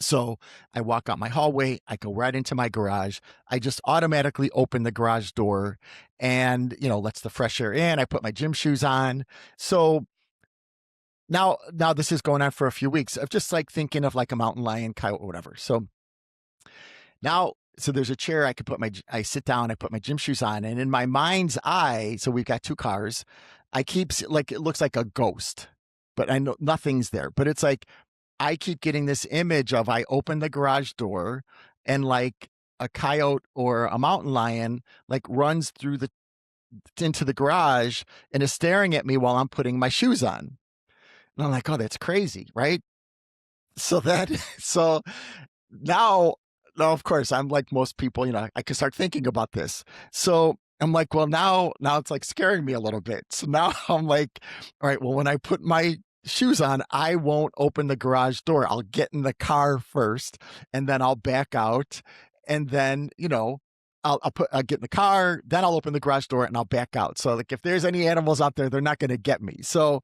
So I walk out my hallway, I go right into my garage. I just automatically open the garage door and, lets the fresh air in. I put my gym shoes on. So now this is going on for a few weeks of just like thinking of like a mountain lion, coyote, whatever. So now, so there's a chair I sit down, I put my gym shoes on, and in my mind's eye, so we've got two cars. I keep like it looks like a ghost, but I know nothing's there. But it's like I keep getting this image of I open the garage door and like a coyote or a mountain lion like runs through the into the garage and is staring at me while I'm putting my shoes on. And I'm like, oh, that's crazy, right? So that so now, now, of course, I'm like most people, I can start thinking about this. So I'm like, well, now it's like scaring me a little bit. So now I'm like, all right, well, when I put my shoes on, I won't open the garage door. I'll get in the car first and then I'll back out. And then, I'll get in the car, then I'll open the garage door and I'll back out. So like if there's any animals out there, they're not going to get me. So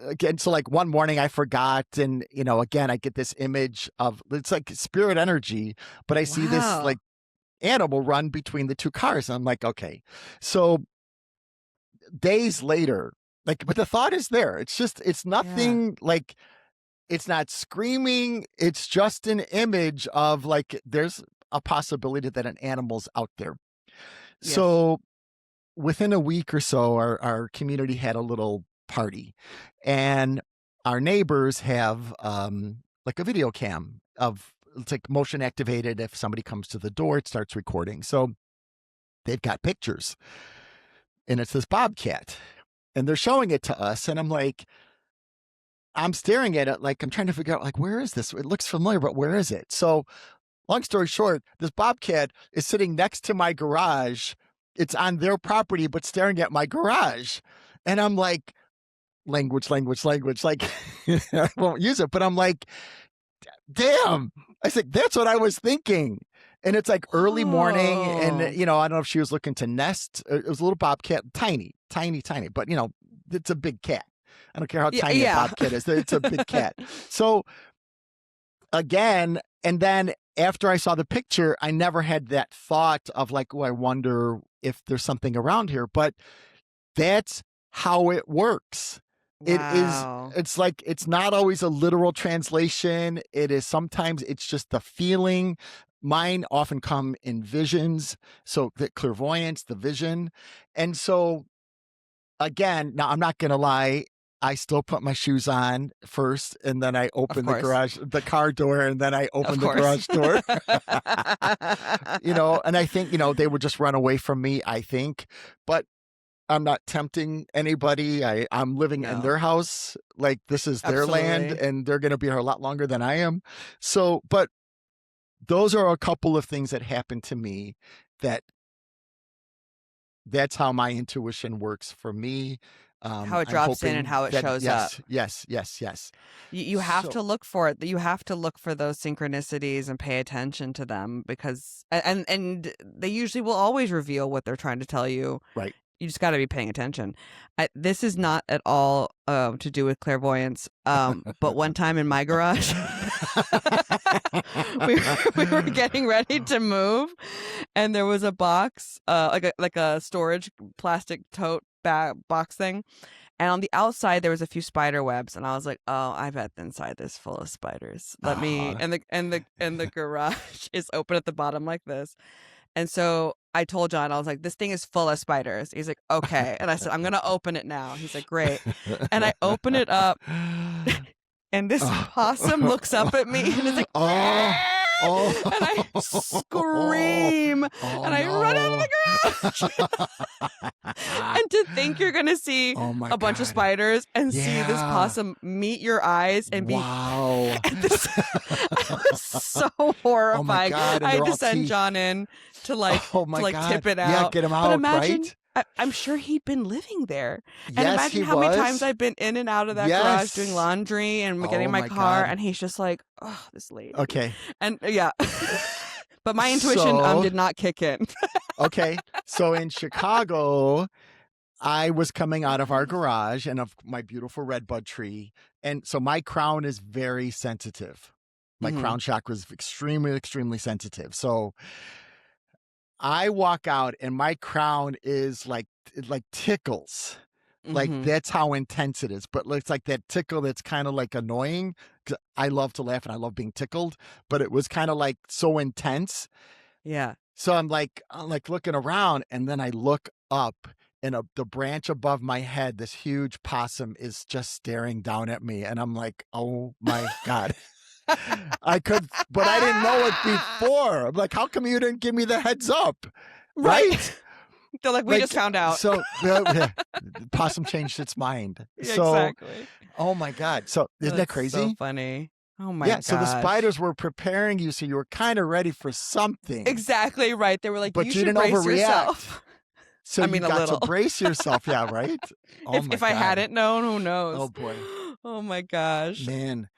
again, so like one morning I forgot, and again I get this image of, it's like spirit energy, but I see this Wow. like animal run between the two cars. And I'm like, okay. So days later, like, but the thought is there. It's nothing like, it's not screaming. It's just an image of like, there's a possibility that an animal's out there. Yes. So within a week or so, our community had a little party, and our neighbors have like a video cam of, it's like motion activated. If somebody comes to the door, it starts recording. So they've got pictures, and it's this bobcat, and they're showing it to us. And I'm like, I'm staring at it, like I'm trying to figure out, like, where is this? It looks familiar, but where is it? So long story short, this bobcat is sitting next to my garage. It's on their property, but staring at my garage. And I'm like, language. Like, I won't use it, but I'm like, damn. I said, that's what I was thinking. And it's like early morning, and I don't know if she was looking to nest. It was a little bobcat, tiny, but it's a big cat. I don't care how tiny a bobcat is. It's a big cat. So again, and then after I saw the picture, I never had that thought of like, oh, I wonder if there's something around here. But that's how it works. Wow. It's like, it's not always a literal translation. It is, sometimes it's just the feeling. Mine often come in visions. So the clairvoyance, the vision. And so again, now I'm not going to lie, I still put my shoes on first, and then I open the car door, and then I open the garage door. And I think, they would just run away from me, I think. But I'm not tempting anybody. I'm living in their house. Like, this is their land, and they're going to be here a lot longer than I am. So, but those are a couple of things that happened to me that's how my intuition works for me. How it drops in and how it shows up. Yes. You have to look for it. You have to look for those synchronicities and pay attention to them, because and they usually will always reveal what they're trying to tell you. Right. You just got to be paying attention. This is not at all to do with clairvoyance. But one time in my garage, we were getting ready to move, and there was a box, like a storage plastic tote bag box thing, and on the outside there was a few spider webs, and I was like, oh, I bet the inside is full of spiders. Let me, and the garage is open at the bottom like this. And so I told John, I was like, this thing is full of spiders. He's like, okay. And I said, I'm going to open it now. He's like, great. And I open it up, and this possum looks up at me and is like, and I scream, and I run out of the garage. And to think you're going to see a bunch of spiders and see this possum meet your eyes and be, wow. I was so horrified. I had to send John in to tip it out. Yeah, get him out, but imagine, right? I'm sure he'd been living there. And yes, imagine how many times I've been in and out of that garage doing laundry and getting in my car, and he's just like, oh, this lady. Okay. And but my intuition did not kick in. Okay. So in Chicago, I was coming out of our garage and of my beautiful redbud tree. And so my crown is very sensitive. My crown chakra is extremely, extremely sensitive. So I walk out and my crown is like, it like tickles. Like, that's how intense it is. But it's like that tickle that's kind of like annoying. 'Cause I love to laugh and I love being tickled, but it was kind of like so intense. Yeah. So I'm like looking around, and then I look up, and the branch above my head, this huge possum is just staring down at me. And I'm like, oh my God. but I didn't know it before. I'm like, how come you didn't give me the heads up? Right? They're like, we just found out. So the possum changed its mind. So, exactly. Oh my God. So isn't that crazy? So funny. Oh my God. So the spiders were preparing you, so you were kind of ready for something. Exactly right. They were like, but you didn't brace overreact. Yourself. So you got to brace yourself. Yeah, right? If I hadn't known, who knows? Oh boy. Oh my gosh. Man.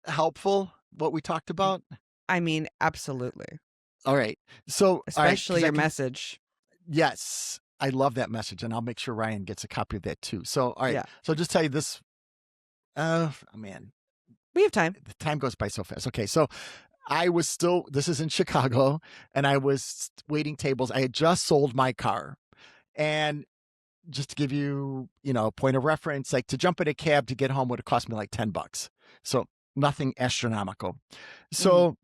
Helpful what we talked about? I mean, absolutely. All right. So especially your message. Yes. I love that message, and I'll make sure Ryan gets a copy of that too. So, all right. So just tell you this Man, We have time. the time goes by so fast. Okay, so this is in Chicago, and I was waiting tables. I had just sold my car. And just to give you, a point of reference, like to jump in a cab to get home would have cost me like $10. So nothing astronomical. Mm-hmm. So,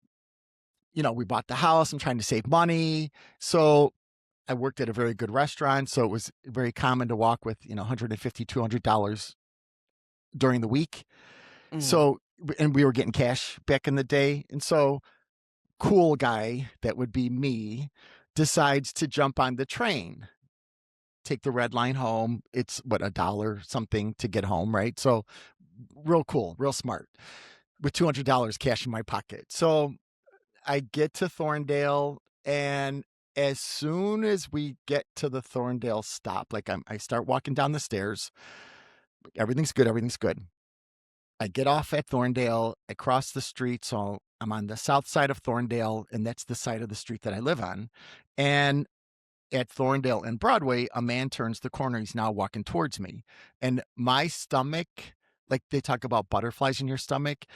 we bought the house. I'm trying to save money. So I worked at a very good restaurant. So it was very common to walk with, $150, $200 during the week. Mm-hmm. So, and we were getting cash back in the day. And so cool guy, that would be me, decides to jump on the train, take the red line home. It's what, $1 something to get home, right? So real cool, real smart, with $200 cash in my pocket. So I get to Thorndale, and as soon as we get to the Thorndale stop, like I start walking down the stairs. Everything's good. Everything's good. I get off at Thorndale. I cross the street. So I'm on the south side of Thorndale, and that's the side of the street that I live on. And at Thorndale and Broadway, a man turns the corner. He's now walking towards me. And my stomach, like they talk about butterflies in your stomach,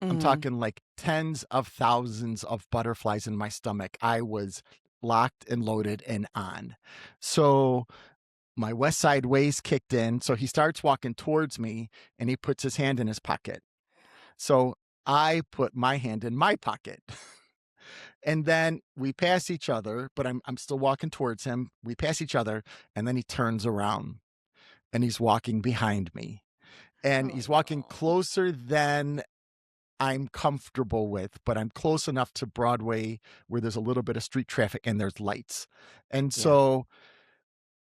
I'm Mm-hmm. talking like tens of thousands of butterflies in my stomach. I was locked and loaded and on. So my West Side ways kicked in. So he starts walking towards me, and he puts his hand in his pocket. So I put my hand in my pocket. And then we pass each other, but I'm still walking towards him. We pass each other, and then he turns around, and he's walking behind me. And Oh he's walking no. closer than I'm comfortable with, but I'm close enough to Broadway where there's a little bit of street traffic and there's lights. And Yeah. so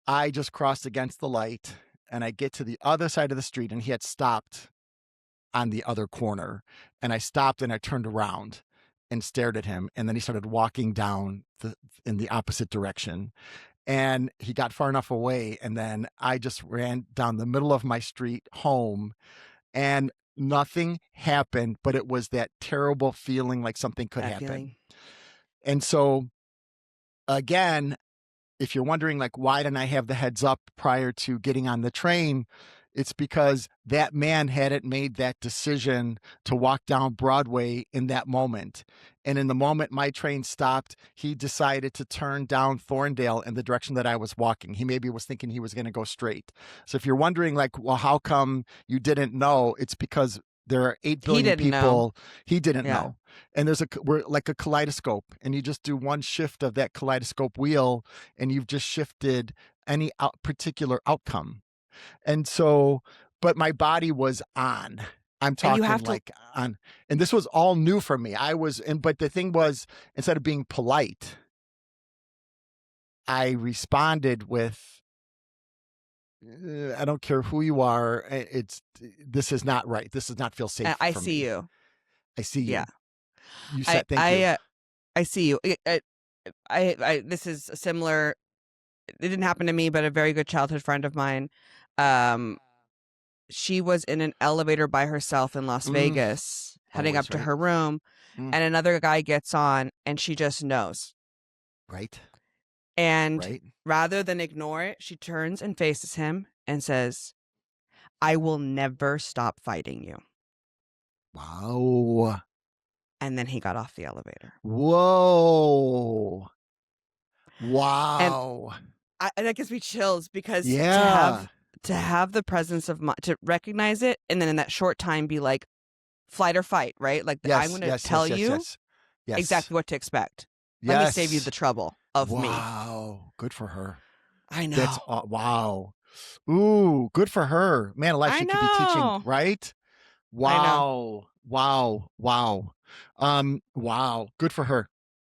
I just crossed against the light, and I get to the other side of the street, and he had stopped on the other corner. And I stopped, and I turned around and stared at him. And then he started walking down in the opposite direction. And he got far enough away. And then I just ran down the middle of my street home, and nothing happened, but it was that terrible feeling like something could That happen. feeling. And so again, if you're wondering, like, why didn't I have the heads up prior to getting on the train? It's because that man hadn't made that decision to walk down Broadway in that moment. And in the moment my train stopped, he decided to turn down Thorndale in the direction that I was walking. He maybe was thinking he was going to go straight. So if you're wondering, like, well, how come you didn't know? It's because there are 8 He billion didn't know. people. He didn't Yeah. know. And we're like a kaleidoscope, and you just do one shift of that kaleidoscope wheel, and you've just shifted any particular outcome. And so, but my body was on. I'm And you talking have to, like on, and this was all new for me. But the thing was, instead of being polite, I responded with, I don't care who you are. This is not right. This does not feel safe I for see me. you. I see Yeah. you. You I said, thank I you. uh, I see you. This is a similar, it didn't happen to me, but a very good childhood friend of mine. Um she was in an elevator by herself in Las Mm, Vegas, heading up always to right. her room, Mm, and another guy gets on and she just knows. right. And Right. rather than ignore it, she turns and faces him and says, "I will never stop fighting you." Wow. And then he got off the elevator. Whoa. And Wow. and that gives me chills because Yeah. to have the presence of mind to recognize it, and then in that short time be like, flight or fight, right? Like, I'm Yes, going to yes, tell yes, yes, you yes. Yes. exactly what to expect. Let me save you the Yes. trouble of me. Wow. Good for her. I know. Wow. Ooh, good for her. Man alive, I she could be teaching, know. right? I know. Wow. Wow. Wow. Wow. Good for her.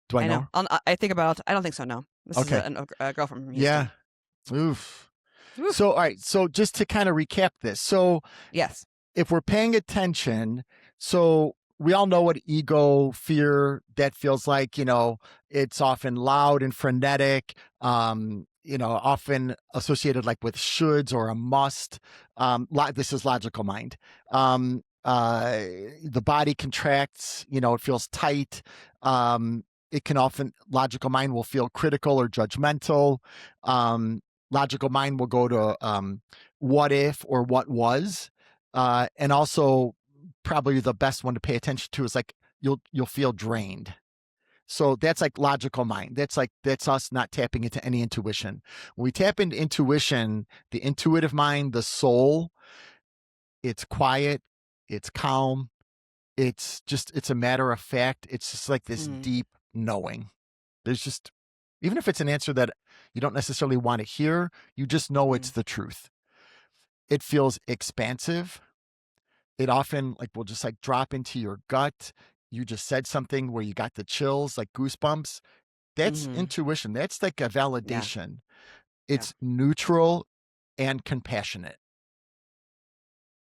Do I I know know. her? I think about. I don't think so. No, this is Okay. a girl from Yeah. Houston. Oof. Oof. So, all right. So, just to kind of recap this. So, Yes. if we're paying attention, so we all know what ego, fear, that feels like. It's often loud and frenetic, often associated like with shoulds or a must. This is logical mind. The body contracts, it feels tight. It can often, logical mind will feel critical or judgmental. Um, Logical mind will go to what if or what was. And also probably the best one to pay attention to is like you'll feel drained. So that's like logical mind. That's us not tapping into any intuition. When we tap into intuition, the intuitive mind, the soul, it's quiet, it's calm, it's a matter of fact. It's just like this deep knowing. There's just, even if it's an answer that you don't necessarily want to hear, you just know it's the truth. It feels expansive. It often like will just like drop into your gut. You just said something where you got the chills, like goosebumps. That's intuition. That's like a validation. It's neutral and compassionate.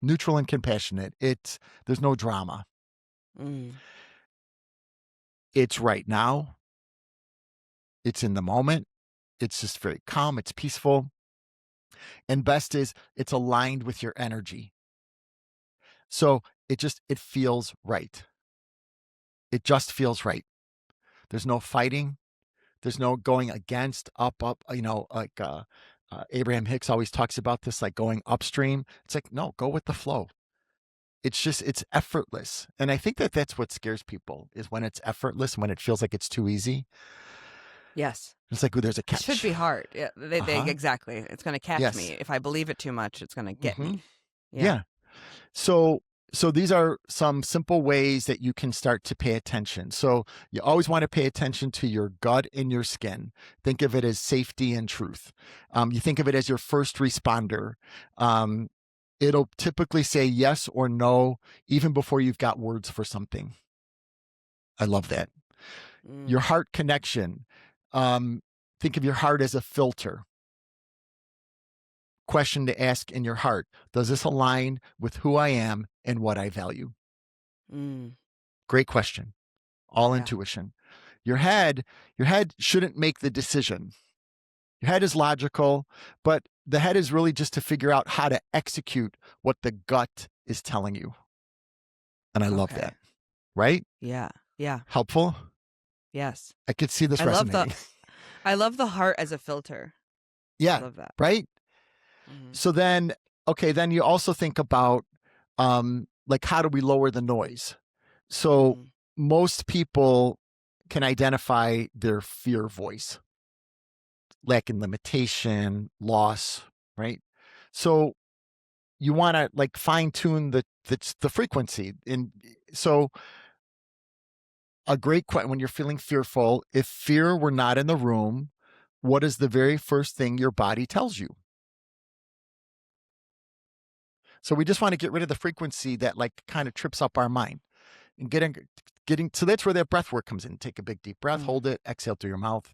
Neutral and compassionate. There's no drama. It's right now. It's in the moment. It's just very calm. It's peaceful. And best is it's aligned with your energy. So it feels right. It just feels right. There's no fighting. There's no going against, up, like Abraham Hicks always talks about this, like going upstream. It's like, no, go with the flow. It's effortless. And I think that's what scares people is when it's effortless, when it feels like it's too easy. Yes. It's like, oh, there's a catch. It should be hard. Yeah, exactly. It's going to catch me. If I believe it too much, it's going to get me. Yeah. So these are some simple ways that you can start to pay attention. So you always want to pay attention to your gut and your skin. Think of it as safety and truth. You think of it as your first responder. It'll typically say yes or no, even before you've got words for something. I love that. Your heart connection. Think of your heart as a filter. Question to ask in your heart: does this align with who I am and what I value? Great question. All intuition. Your head shouldn't make the decision. Your head is logical, but the head is really just to figure out how to execute what the gut is telling you. And I love that. Right? Yeah. Helpful? Yes. I could see this resonating. I love the heart as a filter. Yeah. I love that. Right? So then you also think about like, how do we lower the noise? So most people can identify their fear voice, lack in limitation, loss, right? So you want to like fine tune the frequency. And so a great question when you're feeling fearful, if fear were not in the room, what is the very first thing your body tells you? So we just want to get rid of the frequency that like kind of trips up our mind and getting, so that's where that breath work comes in. Take a big deep breath, hold it, exhale through your mouth,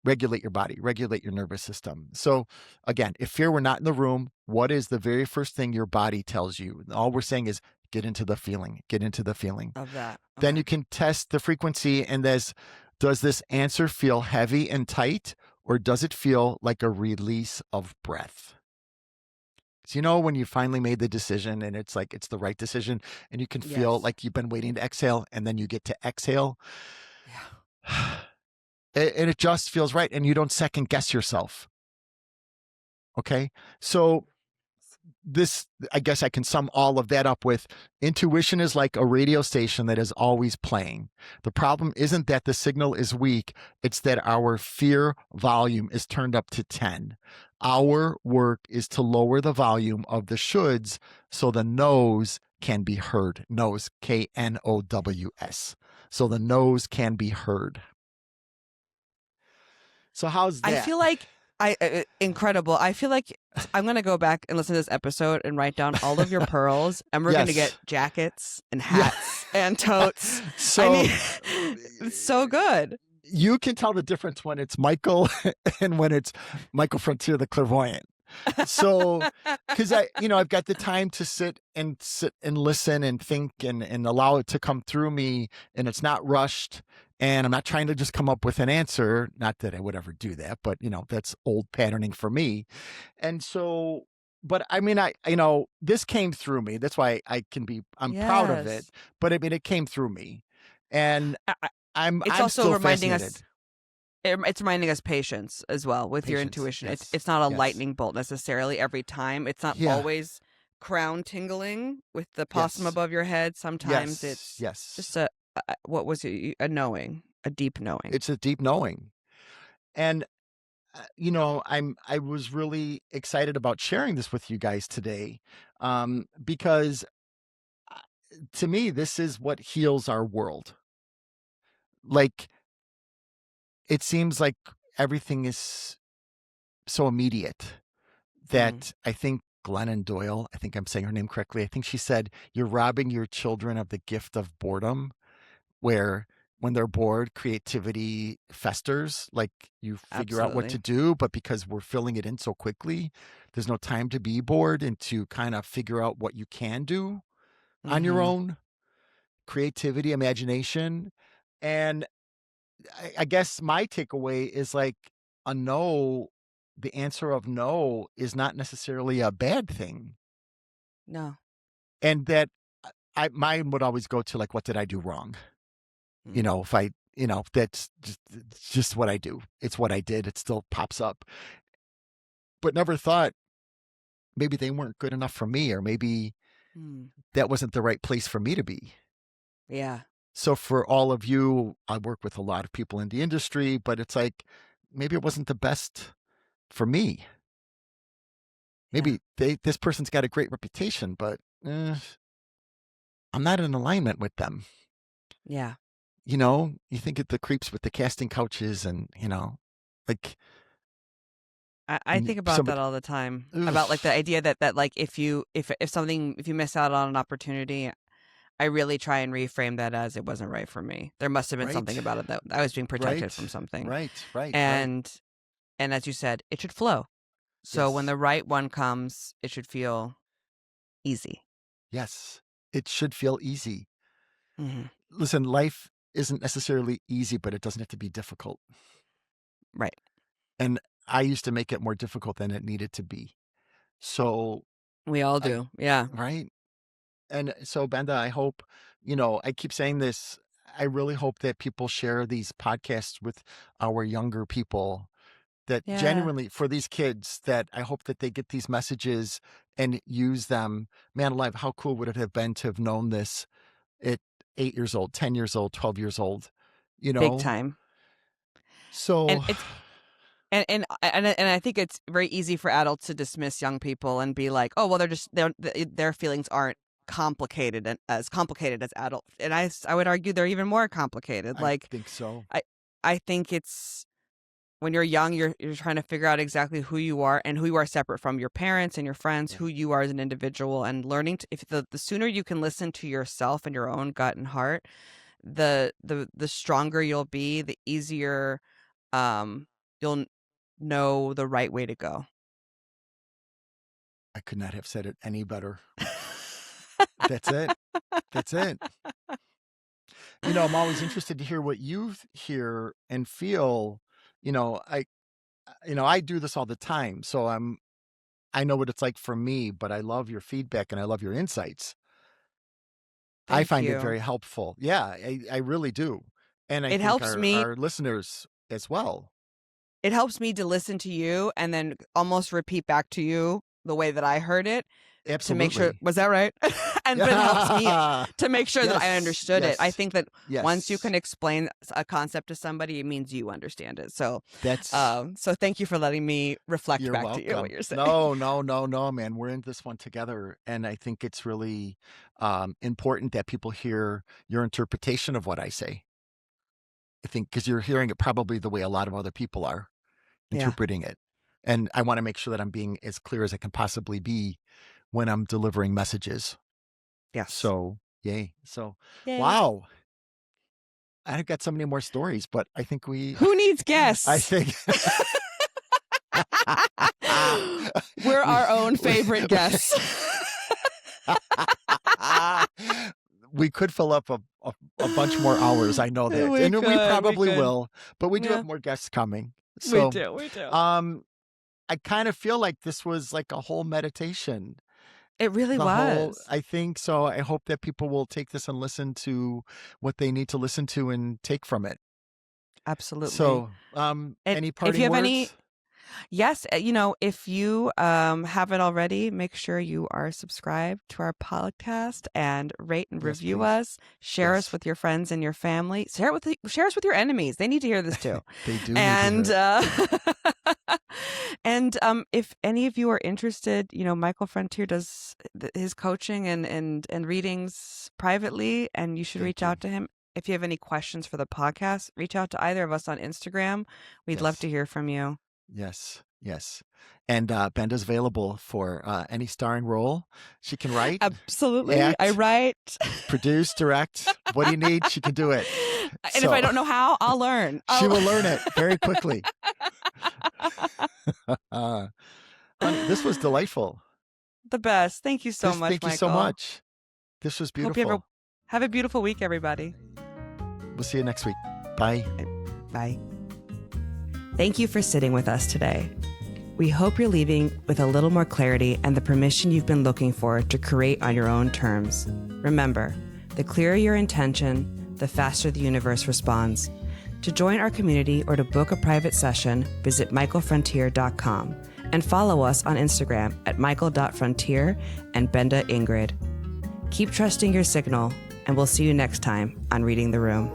regulate your body, regulate your nervous system. So again, if fear were not in the room, what is the very first thing your body tells you? All we're saying is get into the feeling, get into the feeling of that. Then you can test the frequency and does this answer feel heavy and tight, or does it feel like a release of breath? So when you finally made the decision and it's like it's the right decision and you can feel like you've been waiting to exhale and then you get to exhale. Yeah. And it just feels right and you don't second guess yourself. Okay. So this, I guess I can sum all of that up with intuition is like a radio station that is always playing. The problem isn't that the signal is weak. It's that our fear volume is turned up to 10. Our work is to lower the volume of the shoulds so the no's can be heard. No's, Knows. So the no's can be heard. So how's that? I feel like incredible. I feel like I'm going to go back and listen to this episode and write down all of your pearls, and we're going to get jackets and hats and totes. So it's so good. You can tell the difference when it's Michael and when it's Michael Frontier, the clairvoyant. So, because I've got the time to sit and listen and think and allow it to come through me, and it's not rushed. And I'm not trying to just come up with an answer. Not that I would ever do that, but that's old patterning for me. And so, but I mean, this came through me. That's why I'm proud of it. But I mean, it came through me, and I'm also still reminding fascinated. It's reminding us patience as well with your intuition. Yes. It's not a lightning bolt necessarily every time. It's not always crown tingling with the possum Yes. above your head. Sometimes Yes. it's Yes. just what was it? A knowing, a deep knowing. It's a deep knowing. And I was really excited about sharing this with you guys today, because uh, to me, this is what heals our world. Like, it seems like everything is so immediate Mm, that I think Glennon Doyle, I think I'm saying her name correctly, I think she said, "You're robbing your children of the gift of boredom," where when they're bored, creativity festers. Like, you figure out what to absolutely. do, but because we're filling it in so quickly, there's no time to be bored and to kind of figure out what you can do on your Mm-hmm. own. Creativity, imagination. And I guess my takeaway is like a no, the answer of no is not necessarily a bad thing. No. And that mine would always go to like, what did I do wrong? Mm, If I, that's just, it's just what I do. It's what I did. It still pops up, but never thought maybe they weren't good enough for me, or maybe mm. that wasn't the right place for me to be. Yeah. So for all of you, I work with a lot of people in the industry, but it's like, maybe it wasn't the best for me. Yeah. Maybe this person's got a great reputation, but I'm not in alignment with them. Yeah. You think of the creeps with the casting couches, and like, I and think about that somebody, all the time. ugh, About like the idea that like if you miss out on an opportunity, I really try and reframe that as it wasn't right for me. There must have been something right, about it that I was being protected from right, something. right, right, right. And and as you said, it should flow. So when Yes, the right one comes, it should feel easy. yes. It should feel easy. Hmm. Listen, life isn't necessarily easy, but it doesn't have to be difficult. Right. And I used to make it more difficult than it needed to be. So We all I, do. Yeah. right. And so, Benda, I hope, I keep saying this. I really hope that people share these podcasts with our younger people, that Yeah. genuinely, for these kids, that I hope that they get these messages and use them. Man alive, how cool would it have been to have known this at 8 years old, 10 years old, 12 years old, you Big know? time. And So, it's and I think it's very easy for adults to dismiss young people and be like, "Oh, well, their feelings aren't complicated and as complicated as adult." And I would argue they're even more complicated. I Like think so. I I think it's when you're young, you're trying to figure out exactly who you are and who you are separate from your parents and your friends, Yeah, who you are as an individual, and learning to, if the sooner you can listen to yourself and your own gut and heart, the stronger you'll be, the easier you'll know the right way to go. I could not have said it any better. That's it. That's it. I'm always interested to hear what you hear and feel. I I do this all the time, so I know what it's like for me, but I love your feedback and I love your insights. I Thank find it you. very helpful. Yeah, I really do. And I It think helps me our listeners as well. it helps me to listen to you and then almost repeat back to you the way that I heard it to make sure, Absolutely. was that right? And but it helps me Yeah. to make sure that I Yes. understood it. I Yes. think that once you Yes. can explain a concept to somebody, it means you understand it. So, That's so thank you for letting me reflect You're back to you what welcome. you're saying. No, no, no, no, man. We're in this one together. And I think it's really important that people hear your interpretation of what I say. I think because you're hearing it probably the way a lot of other people are Yeah. interpreting it. And I want to make sure that I'm being as clear as I can possibly be when I'm delivering messages. Yes. So, yay. So, Yay. wow. I've got so many more stories, but I think Who needs I guests? think We're we, our own we, favorite guests. we could fill up a bunch more hours. I know that. We And we could. We probably could. will, but we do have Yeah, more guests coming. we So, do. We do. um, I kind of feel like this was like a whole meditation. It really was. I think so. I hope that people will take this and listen to what they need to listen to and take from it. Absolutely. So, And any if you parting have any words? Yes, if you haven't already, make sure you are subscribed to our podcast and rate and Yes, review please. us. Share us Yes. with your friends and your family. Share us with your enemies. They need to hear this too. They do need to hear And it. and if any of you are interested, Michael Frontier does his coaching and readings privately, and you should Thank reach you. out to him. If you have any questions for the podcast, reach out to either of us on Instagram. We'd love Yes. to hear from you. Yes. Yes. And Benda's available for any starring role. She can write, Absolutely. I act, write. produce, direct. What do you need? She can do it. And if I don't know how, I'll learn. She will learn it very quickly. Honey, this was delightful. The best. Thank you so much, Thank you so Michael. much. This was Hope you beautiful. have a beautiful week, everybody. We'll see you next week. Bye. Bye. Thank you for sitting with us today. We hope you're leaving with a little more clarity and the permission you've been looking for to create on your own terms. Remember, the clearer your intention, the faster the universe responds. To join our community or to book a private session, visit michaelfrontier.com and follow us on Instagram at michael.frontier and Benda Ingrid. Keep trusting your signal, and we'll see you next time on Reading the Room.